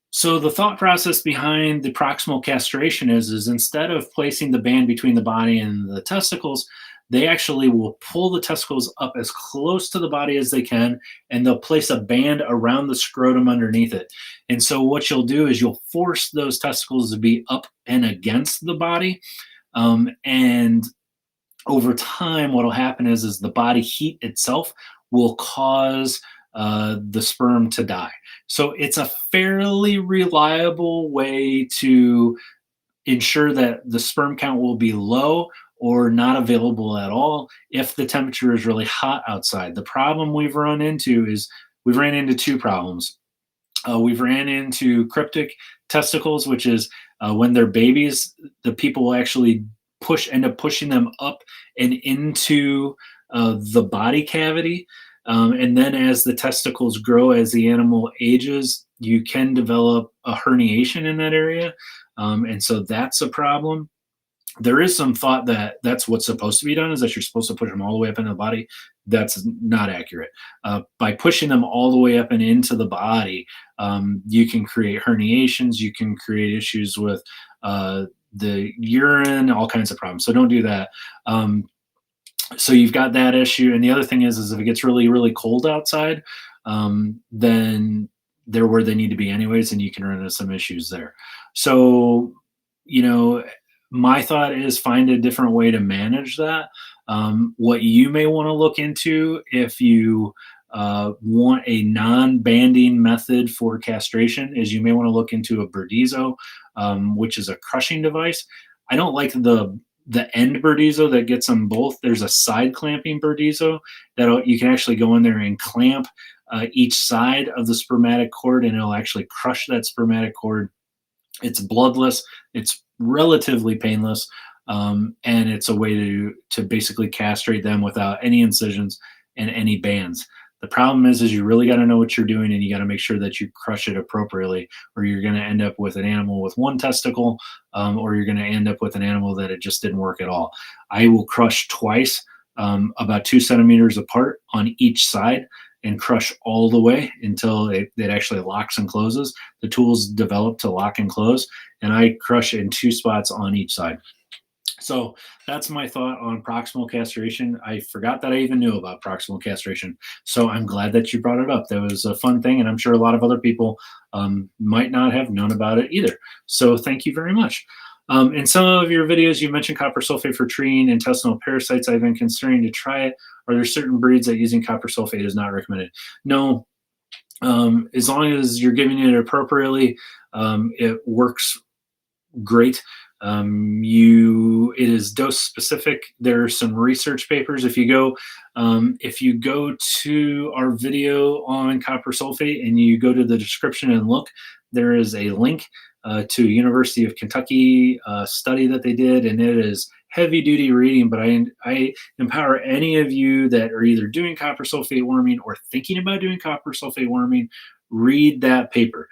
So the thought process behind the proximal castration is instead of placing the band between the body and the testicles, they actually will pull the testicles up as close to the body as they can, and they'll place a band around the scrotum underneath it. And so what you'll do is you'll force those testicles to be up and against the body. And over time, what will happen is the body heat itself will cause the sperm to die. So it's a fairly reliable way to ensure that the sperm count will be low or not available at all if the temperature is really hot outside. The problem we've run into is we've ran into two problems. We've ran into cryptic testicles, which is when they're babies, the people will actually end up pushing them up and into the body cavity. And then as the testicles grow, as the animal ages, you can develop a herniation in that area. And so that's a problem. There is some thought that that's what's supposed to be done, is that you're supposed to push them all the way up into the body. That's not accurate. By pushing them all the way up and into the body, you can create herniations. You can create issues with the urine, all kinds of problems. So don't do that. So you've got that issue. And the other thing is if it gets really, really cold outside, then they're where they need to be anyways, and you can run into some issues there. So, my thought is find a different way to manage that. What you may want to look into if you want a non-banding method for castration is you may want to look into a Burdizo, which is a crushing device. I don't like the end Burdizo that gets them both. There's a side clamping Burdizo that you can actually go in there and clamp each side of the spermatic cord, and it'll actually crush that spermatic cord. It's bloodless. It's relatively painless. And it's a way to basically castrate them without any incisions and any bands. The problem is you really got to know what you're doing, and you got to make sure that you crush it appropriately, or you're going to end up with an animal with one testicle, or you're going to end up with an animal that it just didn't work at all. I will crush twice, about 2 centimeters apart on each side, and crush all the way until it actually locks and closes. The tool's developed to lock and close, and I crush in 2 spots on each side. So that's my thought on proximal castration. I forgot that I even knew about proximal castration. So I'm glad that you brought it up. That was a fun thing, and I'm sure a lot of other people might not have known about it either. So thank you very much. In some of your videos, you mentioned copper sulfate for treating intestinal parasites. I've been considering to try it. Are there certain breeds that using copper sulfate is not recommended? No. As long as you're giving it appropriately, it works great. It is dose specific. There are some research papers. If you go to our video on copper sulfate and you go to the description and look, there is a link to University of Kentucky study that they did, and it is heavy duty reading. But I empower any of you that are either doing copper sulfate worming or thinking about doing copper sulfate worming, read that paper.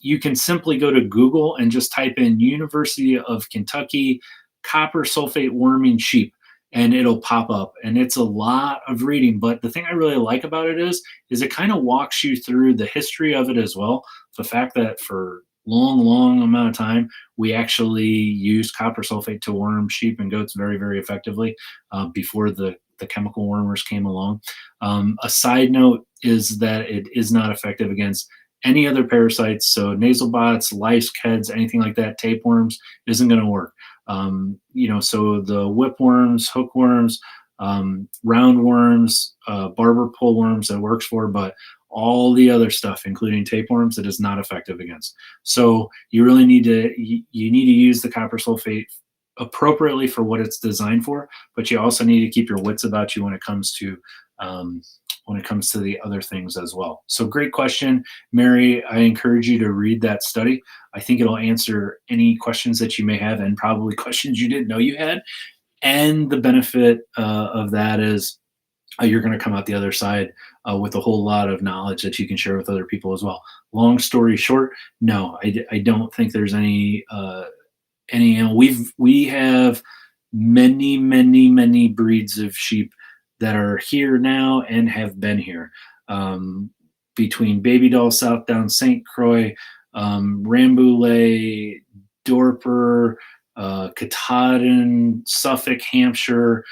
You can simply go to Google and just type in University of Kentucky copper sulfate worming sheep, and it'll pop up, and it's a lot of reading. But the thing I really like about it is it kind of walks you through the history of it as well. The fact that for long amount of time we actually used copper sulfate to worm sheep and goats very effectively before the chemical wormers came along. A side note is that it is not effective against any other parasites. So nasal bots, lice, keds, anything like that, tapeworms isn't going to work. So the whipworms, hookworms, roundworms, barber pole worms, that works for, but all the other stuff, including tapeworms, it is not effective against. So you really need to you need to use the copper sulfate appropriately for what it's designed for, but you also need to keep your wits about you when it comes to the other things as well. So great question, Mary. I encourage you to read that study. I think it'll answer any questions that you may have, and probably questions you didn't know you had. And the benefit of that is you're going to come out the other side with a whole lot of knowledge that you can share with other people as well. Long story short, no, I don't think there's any. We have many breeds of sheep that are here now and have been here. Between Baby Doll, Southdown, St. Croix, Rambouillet, Dorper, Katahdin, Suffolk, Hampshire,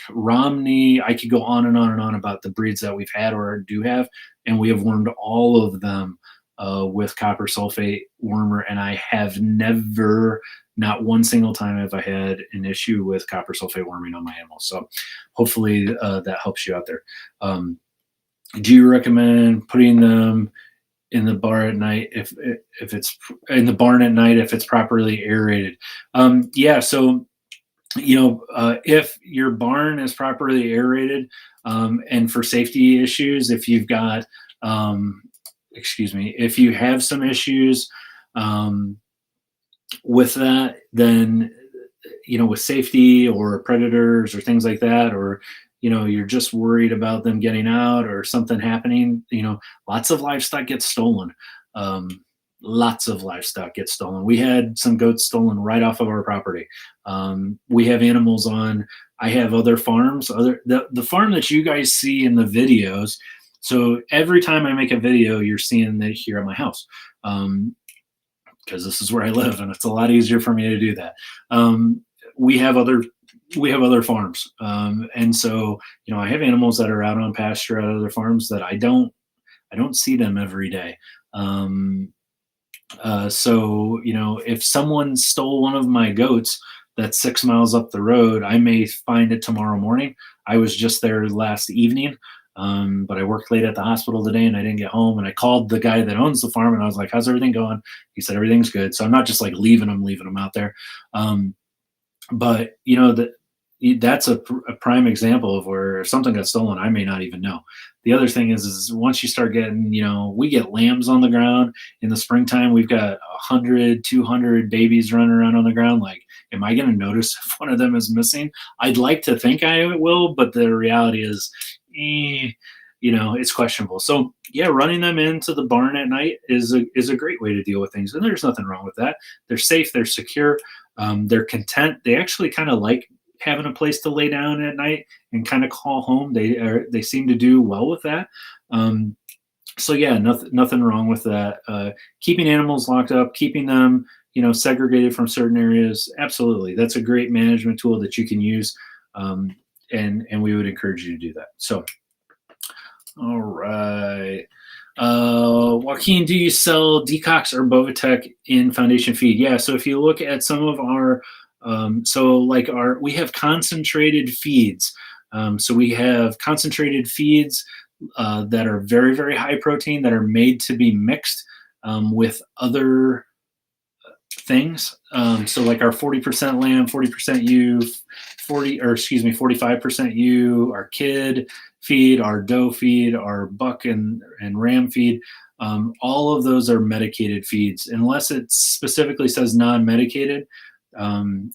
Romney. I could go on and on about the breeds that we've had or do have, and we have wormed all of them with copper sulfate wormer, and I have never, not one single time have I had an issue with copper sulfate worming on my animals. So hopefully that helps you out there. Do you recommend putting them in the barn at night if it's in the barn at night if it's properly aerated? Yeah, so if your barn is properly aerated, and for safety issues, if you've got if you have some issues with that, then with safety or predators or things like that, or you're just worried about them getting out or something happening, lots of livestock gets stolen. Lots of livestock gets stolen. We had some goats stolen right off of our property. We have animals on, I have other farms, the farm that you guys see in the videos. So every time I make a video, you're seeing that here at my house, because this is where I live, and it's a lot easier for me to do that. We have other farms, and so I have animals that are out on pasture at other farms that I don't see them every day. So if someone stole one of my goats that's 6 miles up the road, I may find it tomorrow morning. I was just there last evening. But I worked late at the hospital today and I didn't get home, and I called the guy that owns the farm and I was like, how's everything going? He said, everything's good. So I'm not just like leaving them out there. But that's a prime example of where if something got stolen, I may not even know. The other thing is once you start getting, we get lambs on the ground in the springtime. We've got 100, 200 babies running around on the ground. Like, am I going to notice if one of them is missing? I'd like to think I will, but the reality is, it's questionable. So yeah, running them into the barn at night is a great way to deal with things. And there's nothing wrong with that. They're safe, they're secure, they're content. They actually kind of like having a place to lay down at night and kind of call home. They seem to do well with that. So yeah, nothing wrong with that. Keeping animals locked up, keeping them, segregated from certain areas. Absolutely. That's a great management tool that you can use. And we would encourage you to do that. So, all right. Joaquin, do you sell Decox or Bovatec in foundation feed? Yeah. So if you look at some of our, we have concentrated feeds. So we have concentrated feeds that are very high protein, that are made to be mixed with other things. So like our 40% lamb, 40% ewe, 45% ewe, our kid feed, our doe feed, our buck and ram feed. All of those are medicated feeds, unless it specifically says non-medicated.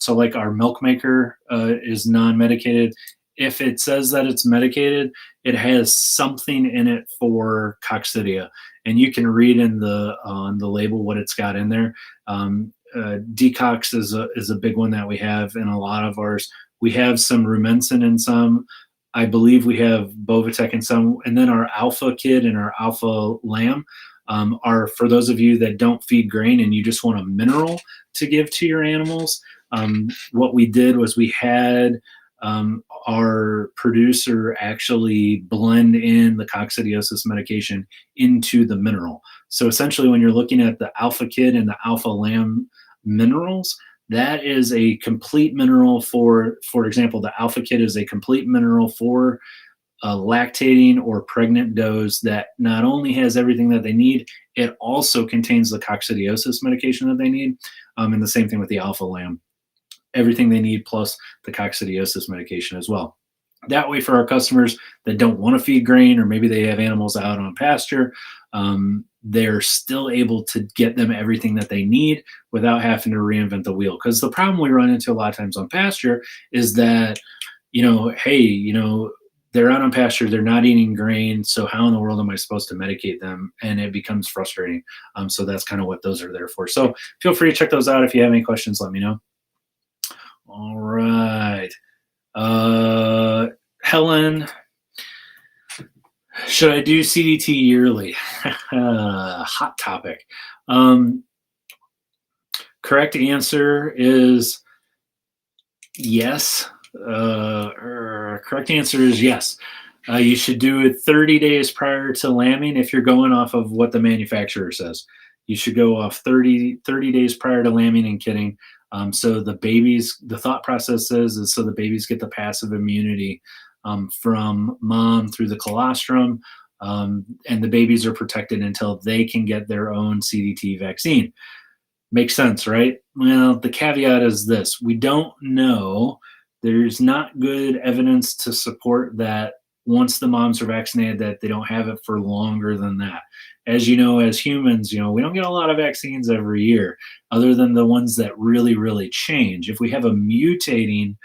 So like our milk maker is non-medicated. If it says that it's medicated, it has something in it for coccidia, and you can read on the label what it's got in there. Decox is a big one that we have in a lot of ours. We have some Rumensin in some. I believe we have Bovatec in some. And then our Alpha Kid and our Alpha Lamb are for those of you that don't feed grain and you just want a mineral to give to your animals. What we did was we had our producer actually blend in the coccidiosis medication into the mineral. So essentially, when you're looking at the Alpha Kid and the Alpha Lamb minerals, that is a complete mineral for example, the Alpha Kid is a complete mineral for lactating or pregnant does that not only has everything that they need, it also contains the coccidiosis medication that they need. And the same thing with the Alpha Lamb, everything they need plus the coccidiosis medication as well. That way, for our customers that don't want to feed grain, or maybe they have animals out on pasture, they're still able to get them everything that they need without having to reinvent the wheel. Because the problem we run into a lot of times on pasture is that, hey, they're out on pasture, they're not eating grain, so how in the world am I supposed to medicate them? And it becomes frustrating. So that's kind of what those are there for. So feel free to check those out. If you have any questions, let me know. All right. Helen, should I do CDT yearly? Hot topic. Correct answer is yes. Correct answer is yes. You should do it 30 days prior to lambing if you're going off of what the manufacturer says. You should go off 30 days prior to lambing and kidding. So the babies, the thought process is so the babies get the passive immunity from mom through the colostrum, and the babies are protected until they can get their own CDT vaccine. Makes sense, right? Well, the caveat is this. We don't know. There's not good evidence to support that once the moms are vaccinated that they don't have it for longer than that. As you know, as humans, we don't get a lot of vaccines every year other than the ones that really, really change. If we have a mutating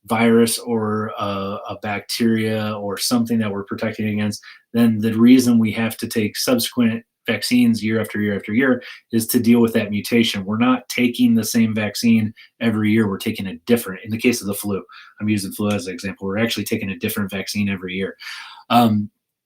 virus or a bacteria or something that we're protecting against, then the reason we have to take subsequent vaccines year after year after year is to deal with that mutation. We're not taking the same vaccine every year. We're taking a different, in the case of the flu, I'm using flu as an example, we're actually taking a different vaccine every year.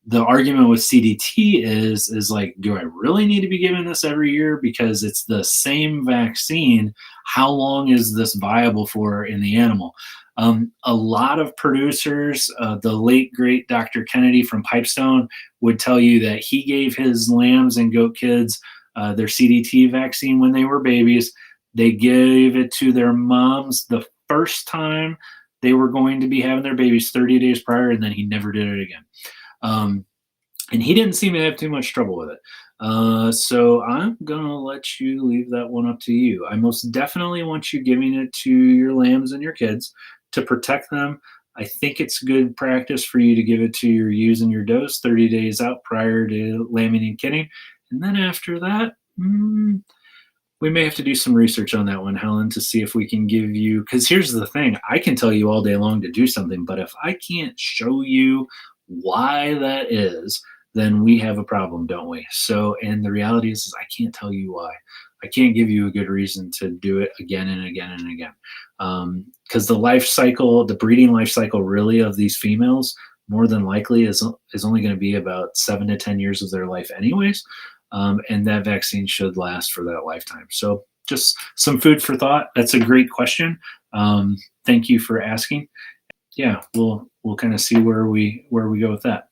The argument with CDT is like, do I really need to be giving this every year because it's the same vaccine? How long is this viable for in the animal? A lot of producers, the late great Dr. Kennedy from Pipestone would tell you that he gave his lambs and goat kids their CDT vaccine when they were babies. They gave it to their moms the first time they were going to be having their babies 30 days prior, and then he never did it again. And he didn't seem to have too much trouble with it. So I'm going to let you leave that one up to you. I most definitely want you giving it to your lambs and your kids to protect them. I think it's good practice for you to give it to your ewes and your does 30 days out prior to lambing and kidding. And then after that, we may have to do some research on that one, Helen, to see if we can give you, because here's the thing, I can tell you all day long to do something, but if I can't show you why that is, then we have a problem, don't we? So, and the reality is I can't tell you why. I can't give you a good reason to do it again and again and again. Because the life cycle, the breeding life cycle really of these females, more than likely is only going to be about 7 to 10 years of their life anyways. And that vaccine should last for that lifetime. So just some food for thought. That's a great question. Thank you for asking. Yeah, we'll kind of see where we go with that.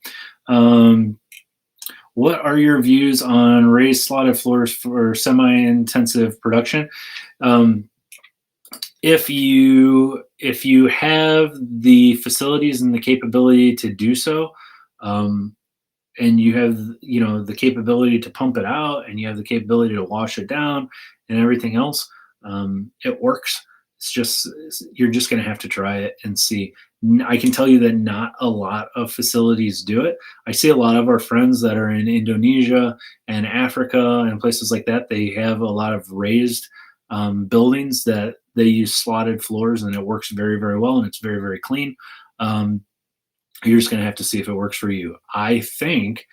What are your views on raised slotted floors for semi-intensive production? If you have the facilities and the capability to do so, and you have the capability to pump it out, and you have the capability to wash it down and everything else, it works. It's just you're just going to have to try it and see. I can tell you that not a lot of facilities do it. I see a lot of our friends that are in Indonesia and Africa and places like that. They have a lot of raised buildings that they use slotted floors, and it works very, very well, and it's very, very clean. You're just going to have to see if it works for you. I think,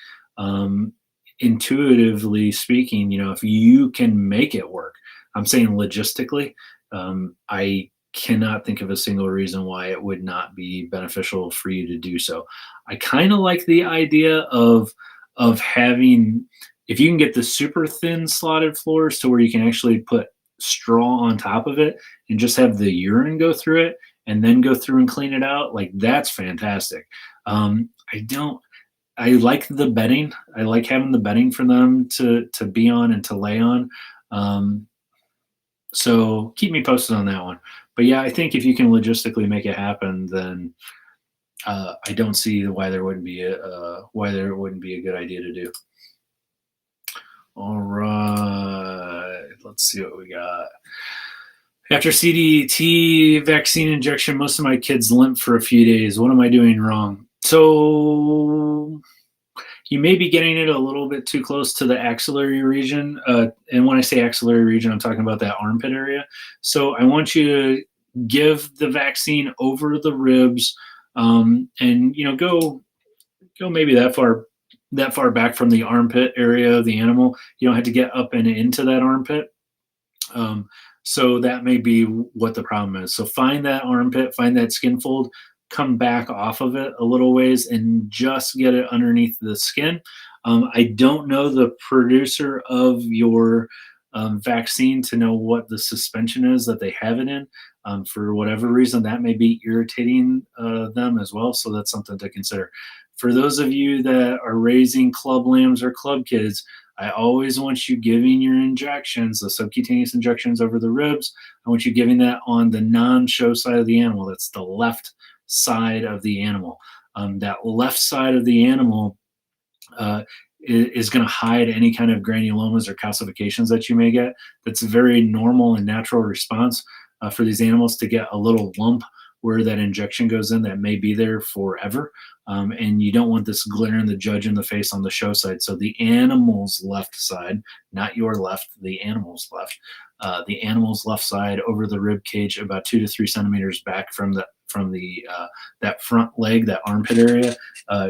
intuitively speaking, if you can make it work, I'm saying logistically, I cannot think of a single reason why it would not be beneficial for you to do so. I kind of like the idea of having, if you can get the super thin slotted floors to where you can actually put straw on top of it and just have the urine go through it and then go through and clean it out, like that's fantastic. I don't. I like the bedding. I like having the bedding for them to be on and to lay on. Um, so keep me posted on that one. But yeah, I think if you can logistically make it happen, then I don't see why there wouldn't be a good idea to do. All right, let's see what we got. After CDT vaccine injection, most of my kids limp for a few days. What am I doing wrong? So you may be getting it a little bit too close to the axillary region. And when I say axillary region, I'm talking about that armpit area. So I want you to give the vaccine over the ribs, and go maybe that far back from the armpit area of the animal. You don't have to get up and into that armpit. So that may be what the problem is. So find that armpit, find that skin fold, come back off of it a little ways and just get it underneath the skin. I don't know the producer of your vaccine to know what the suspension is that they have it in. For whatever reason, that may be irritating them as well. So that's something to consider. For those of you that are raising club lambs or club kids, I always want you giving your injections, the subcutaneous injections over the ribs. I want you giving that on the non-show side of the animal. That's the left side of the animal. That left side of the animal is going to hide any kind of granulomas or calcifications that you may get. That's a very normal and natural response for these animals to get a little lump where that injection goes in that may be there forever. And you don't want this glaring the judge in the face on the show side. So the animal's left side, not your left, the animal's left. The animal's left side over the rib cage, about 2 to 3 centimeters back from that front leg, that armpit area,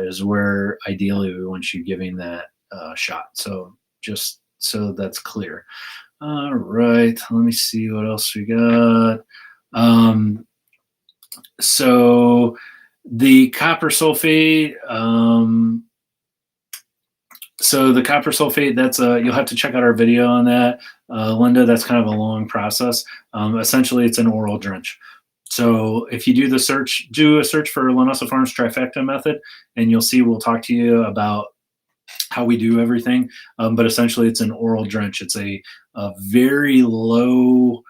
is where ideally we want you giving that shot. So just so that's clear. All right, let me see what else we got. So the copper sulfate, that's you'll have to check out our video on that, Linda. That's kind of a long process. Essentially, it's an oral drench. So if you do a search for Linessa Farms trifecta method, and you'll see we'll talk to you about how we do everything. But essentially, it's an oral drench. It's a very low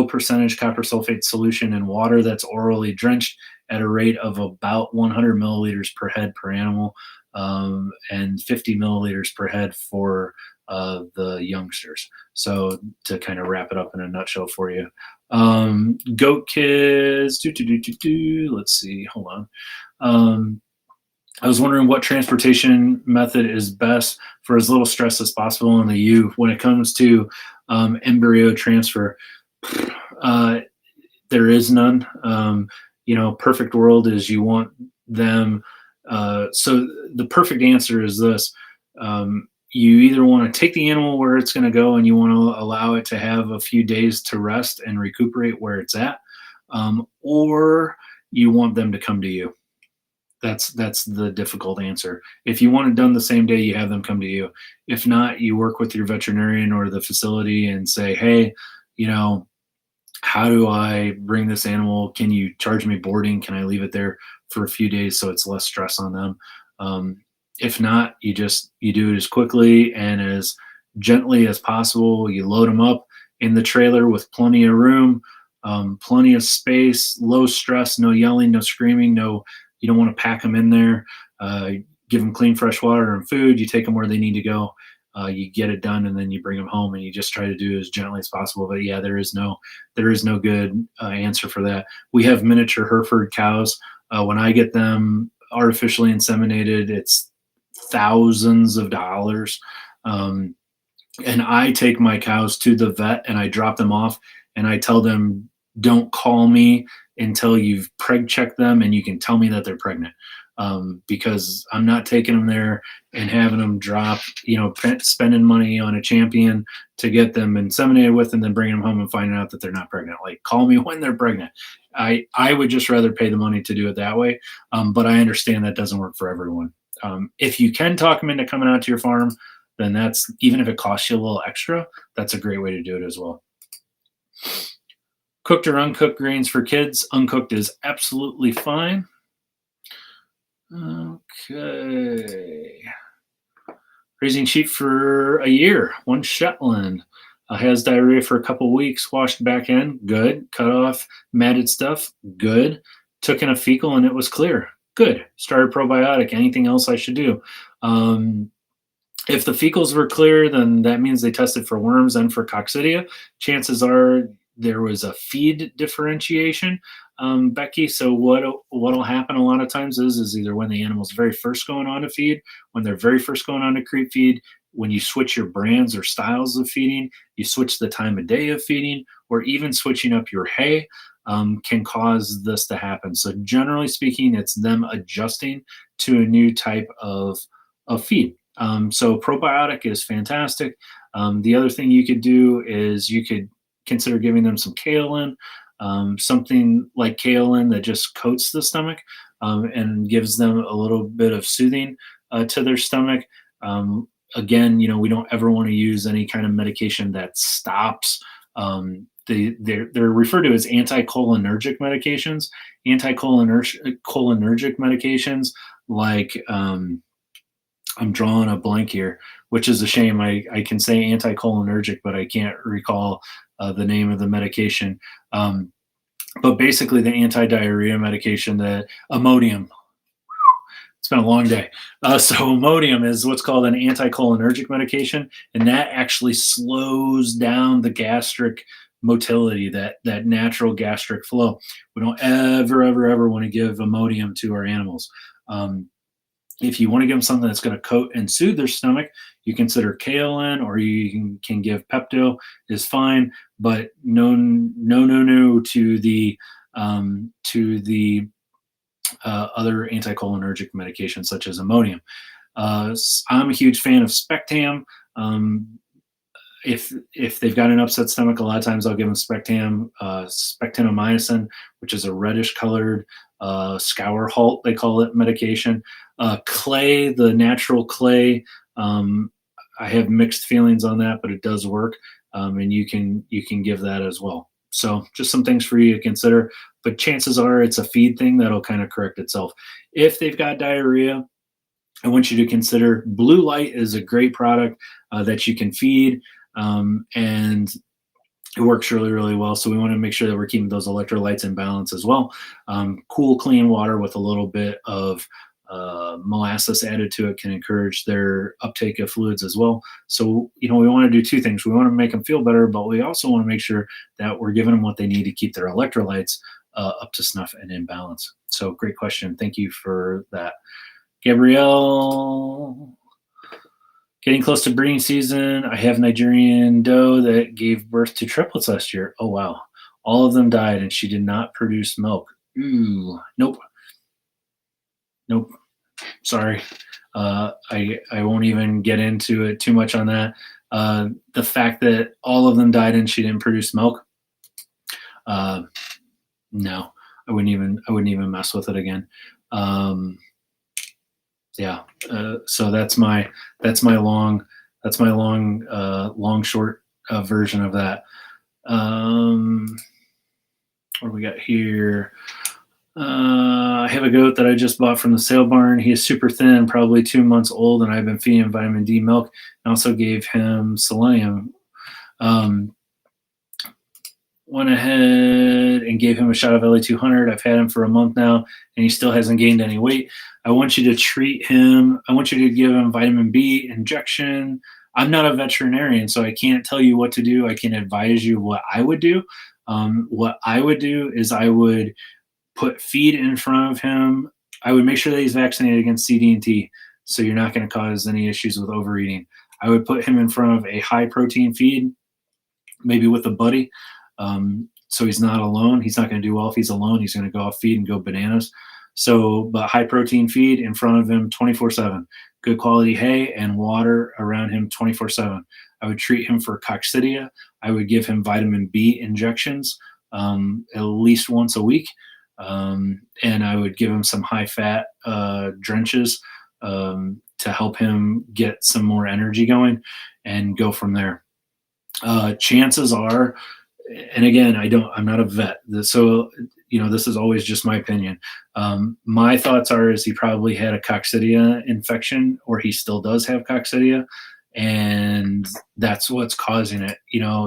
percentage copper sulfate solution in water that's orally drenched at a rate of about 100 milliliters per head per animal, and 50 milliliters per head for the youngsters. So to kind of wrap it up in a nutshell for you, goat kids, let's see, hold on. I was wondering what transportation method is best for as little stress as possible on the ewe when it comes to embryo transfer. There is none. Perfect world is you want them. So the perfect answer is this. You either want to take the animal where it's going to go and you want to allow it to have a few days to rest and recuperate where it's at, or you want them to come to you. That's the difficult answer. If you want it done the same day, you have them come to you. If not, you work with your veterinarian or the facility and say, hey, how do I bring this animal? Can you charge me boarding? Can I leave it there for a few days so it's less stress on them? If not, you do it as quickly and as gently as possible. You load them up in the trailer with plenty of room, plenty of space, low stress, no yelling, no screaming, you don't want to pack them in there. Give them clean, fresh water and food. You take them where they need to go. You get it done, and then you bring them home, and you just try to do it as gently as possible. But yeah, there is no good answer for that. We have miniature Hereford cows. When I get them artificially inseminated, it's thousands of dollars. And I take my cows to the vet, and I drop them off, and I tell them, don't call me until you've preg checked them and you can tell me that they're pregnant. because I'm not taking them there and having them drop, spending money on a champion to get them inseminated with and then bringing them home and finding out that they're not pregnant. Like, call me when they're pregnant. I would just rather pay the money to do it that way. But I understand that doesn't work for everyone. If you can talk them into coming out to your farm, then that's, even if it costs you a little extra, that's a great way to do it as well. Cooked or uncooked grains for kids. Uncooked is absolutely fine. Okay. Raising sheep for a year. One Shetland. Has diarrhea for a couple weeks. Washed back in. Good. Cut off matted stuff. Good. Took in a fecal and it was clear. Good. Started probiotic. Anything else I should do? If the fecals were clear, then that means they tested for worms and for coccidia. Chances are there was a feed differentiation, Becky. So what'll happen a lot of times is either when the animal's very first going on to feed, when they're very first going on to creep feed, when you switch your brands or styles of feeding, you switch the time of day of feeding, or even switching up your hay, can cause this to happen. So generally speaking, it's them adjusting to a new type of feed. So probiotic is fantastic. The other thing you could do is you could consider giving them some kaolin, something like kaolin that just coats the stomach and gives them a little bit of soothing to their stomach. Again, we don't ever want to use any kind of medication that stops. They're referred to as anticholinergic medications. Anticholinergic medications like I'm drawing a blank here, which is a shame. I can say anticholinergic, but I can't recall the name of the medication. But basically the anti-diarrhea medication, that Imodium. It's been a long day. So Imodium is what's called an anticholinergic medication, and that actually slows down the gastric motility, that natural gastric flow. We don't ever want to give Imodium to our animals. If you want to give them something that's going to coat and soothe their stomach, you consider kaolin, or you can give Pepto is fine, but no to the other anticholinergic medications such as Imodium. I'm a huge fan of Spectam. If they've got an upset stomach, a lot of times I'll give them Spectam, spectinomycin, which is a reddish colored scour halt, they call it, medication. Clay, the natural clay, I have mixed feelings on that, but it does work, and you can give that as well. So just some things for you to consider, but chances are it's a feed thing that'll kind of correct itself. If they've got diarrhea, I want you to consider Blue Light is a great product that you can feed, and it works really well. So we want to make sure that we're keeping those electrolytes in balance as well. Cool, clean water with a little bit of molasses added to it can encourage their uptake of fluids as well. So, we want to do two things. We want to make them feel better, but we also want to make sure that we're giving them what they need to keep their electrolytes up to snuff and in balance. So great question. Thank you for that. Gabrielle, getting close to breeding season. I have Nigerian doe that gave birth to triplets last year. Oh, wow. All of them died and she did not produce milk. Ooh, nope. Sorry. I won't even get into it too much on that. The fact that all of them died and she didn't produce milk. No, I wouldn't even mess with it again. Yeah. So that's my long short version of that. What do we got here? I have a goat that I just bought from the sale barn. He is super thin, probably 2 months old, and I've been feeding him vitamin D milk and also gave him selenium. Went ahead and gave him a shot of LA200. I've had him for a month now, and he still hasn't gained any weight. I want you to treat him. I want you to give him vitamin B injection. I'm not a veterinarian, so I can't tell you what to do. I can advise you what I would do. What I would do is I would put feed in front of him. I would make sure that he's vaccinated against CD&T, so you're not going to cause any issues with overeating. I would put him in front of a high protein feed, maybe with a buddy, so he's not alone. He's not going to do well if he's alone. He's going to go off feed and go bananas. So, but high protein feed in front of him 24/7. Good quality hay and water around him 24/7. I would treat him for coccidia. I would give him vitamin B injections at least once a week. And I would give him some high fat drenches to help him get some more energy going and go from there. Chances are, and again, I'm not a vet, so this is always just my opinion. My thoughts are is he probably had a coccidia infection, or he still does have coccidia, and that's what's causing it.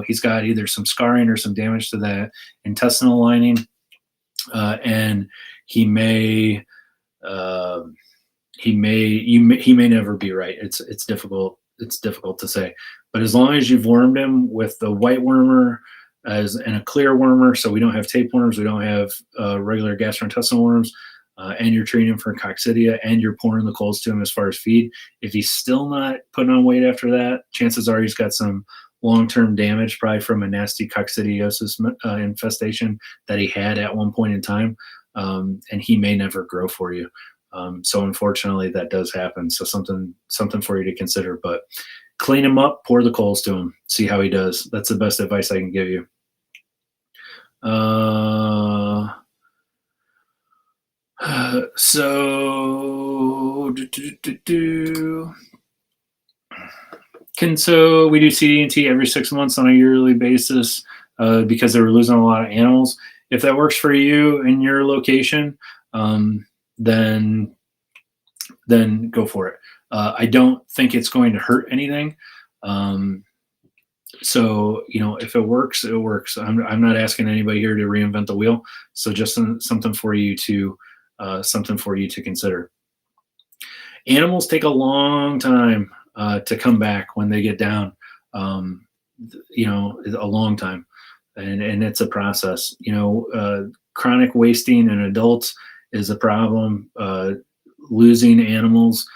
He's got either some scarring or some damage to the intestinal lining, and he may never be right. It's difficult. It's difficult to say, but as long as you've wormed him with the white wormer and a clear wormer, so we don't have tapeworms, we don't have regular gastrointestinal worms, and you're treating him for coccidia, and you're pouring the coals to him as far as feed. If he's still not putting on weight after that, chances are he's got some long-term damage, probably from a nasty coccidiosis infestation that he had at one point in time, and he may never grow for you. So unfortunately, that does happen. So something for you to consider. But clean him up, pour the coals to him, see how he does. That's the best advice I can give you. So we do CD&T every 6 months on a yearly basis because they were losing a lot of animals. If that works for you in your location, then go for it. I don't think it's going to hurt anything. So if it works, it works. I'm not asking anybody here to reinvent the wheel. So just something for you to consider. Animals take a long time to come back when they get down. A long time, and it's a process. Chronic wasting in adults is a problem. Losing animals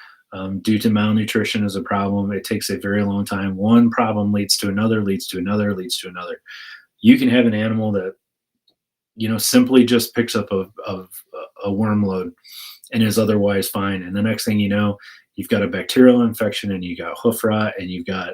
due to malnutrition is a problem. It takes a very long time. One problem leads to another, leads to another, leads to another. You can have an animal that simply just picks up a worm load and is otherwise fine, and the next thing you know, you've got a bacterial infection, and you got hoof rot, and you've got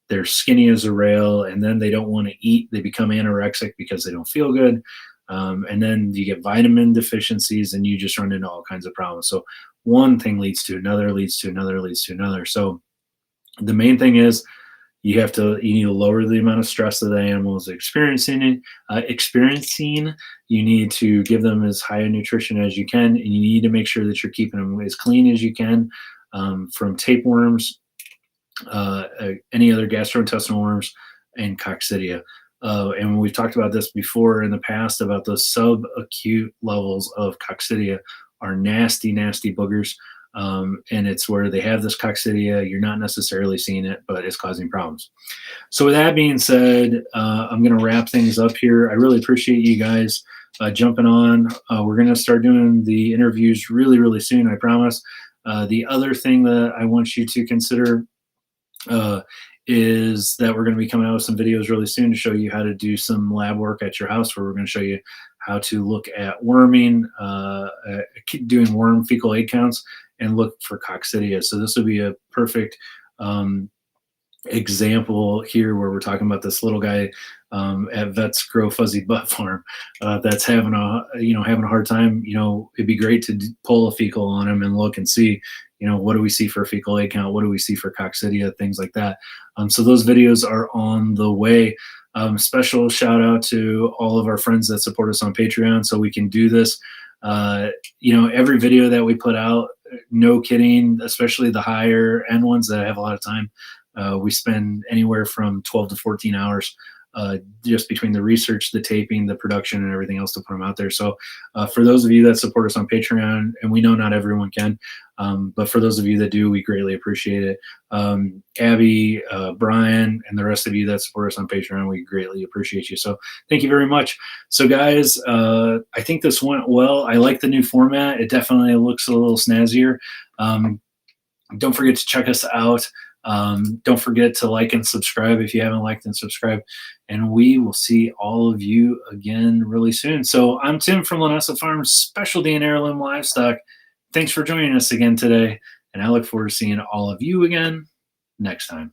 they're skinny as a rail, and then they don't want to eat. They become anorexic because they don't feel good. And then you get vitamin deficiencies, and you just run into all kinds of problems. So one thing leads to another, leads to another, leads to another. So the main thing is you need to lower the amount of stress that the animal is experiencing. You need to give them as high a nutrition as you can, and you need to make sure that you're keeping them as clean as you can from tapeworms, any other gastrointestinal worms, and coccidia. And we've talked about this before in the past about those subacute levels of coccidia are nasty, nasty boogers. And it's where they have this coccidia. You're not necessarily seeing it, but it's causing problems. So with that being said, I'm going to wrap things up here. I really appreciate you guys jumping on. We're going to start doing the interviews really, really soon, I promise. The other thing that I want you to consider is that we're going to be coming out with some videos really soon to show you how to do some lab work at your house, where we're going to show you how to look at worming, doing worm fecal egg counts, and look for coccidia. So this would be a perfect example here, where we're talking about this little guy at Vets Grow Fuzzy Butt Farm that's having a hard time. It'd be great to pull a fecal on him and look and see, what do we see for fecal egg count? What do we see for coccidia? Things like that. So those videos are on the way. Special shout out to all of our friends that support us on Patreon so we can do this. Every video that we put out, no kidding, especially the higher end ones that have a lot of time, we spend anywhere from 12 to 14 hours just between the research, the taping, the production, and everything else to put them out there. So for those of you that support us on Patreon, and we know not everyone can, but for those of you that do, we greatly appreciate it. Abby, Brian, and the rest of you that support us on Patreon, we greatly appreciate you. So thank you very much. So guys, I think this went well. I like the new format. It definitely looks a little snazzier. Don't forget to check us out Don't forget to like and subscribe if you haven't liked and subscribed. And we will see all of you again really soon. So I'm Tim from Linessa Farms, specialty in heirloom livestock. Thanks for joining us again today. And I look forward to seeing all of you again next time.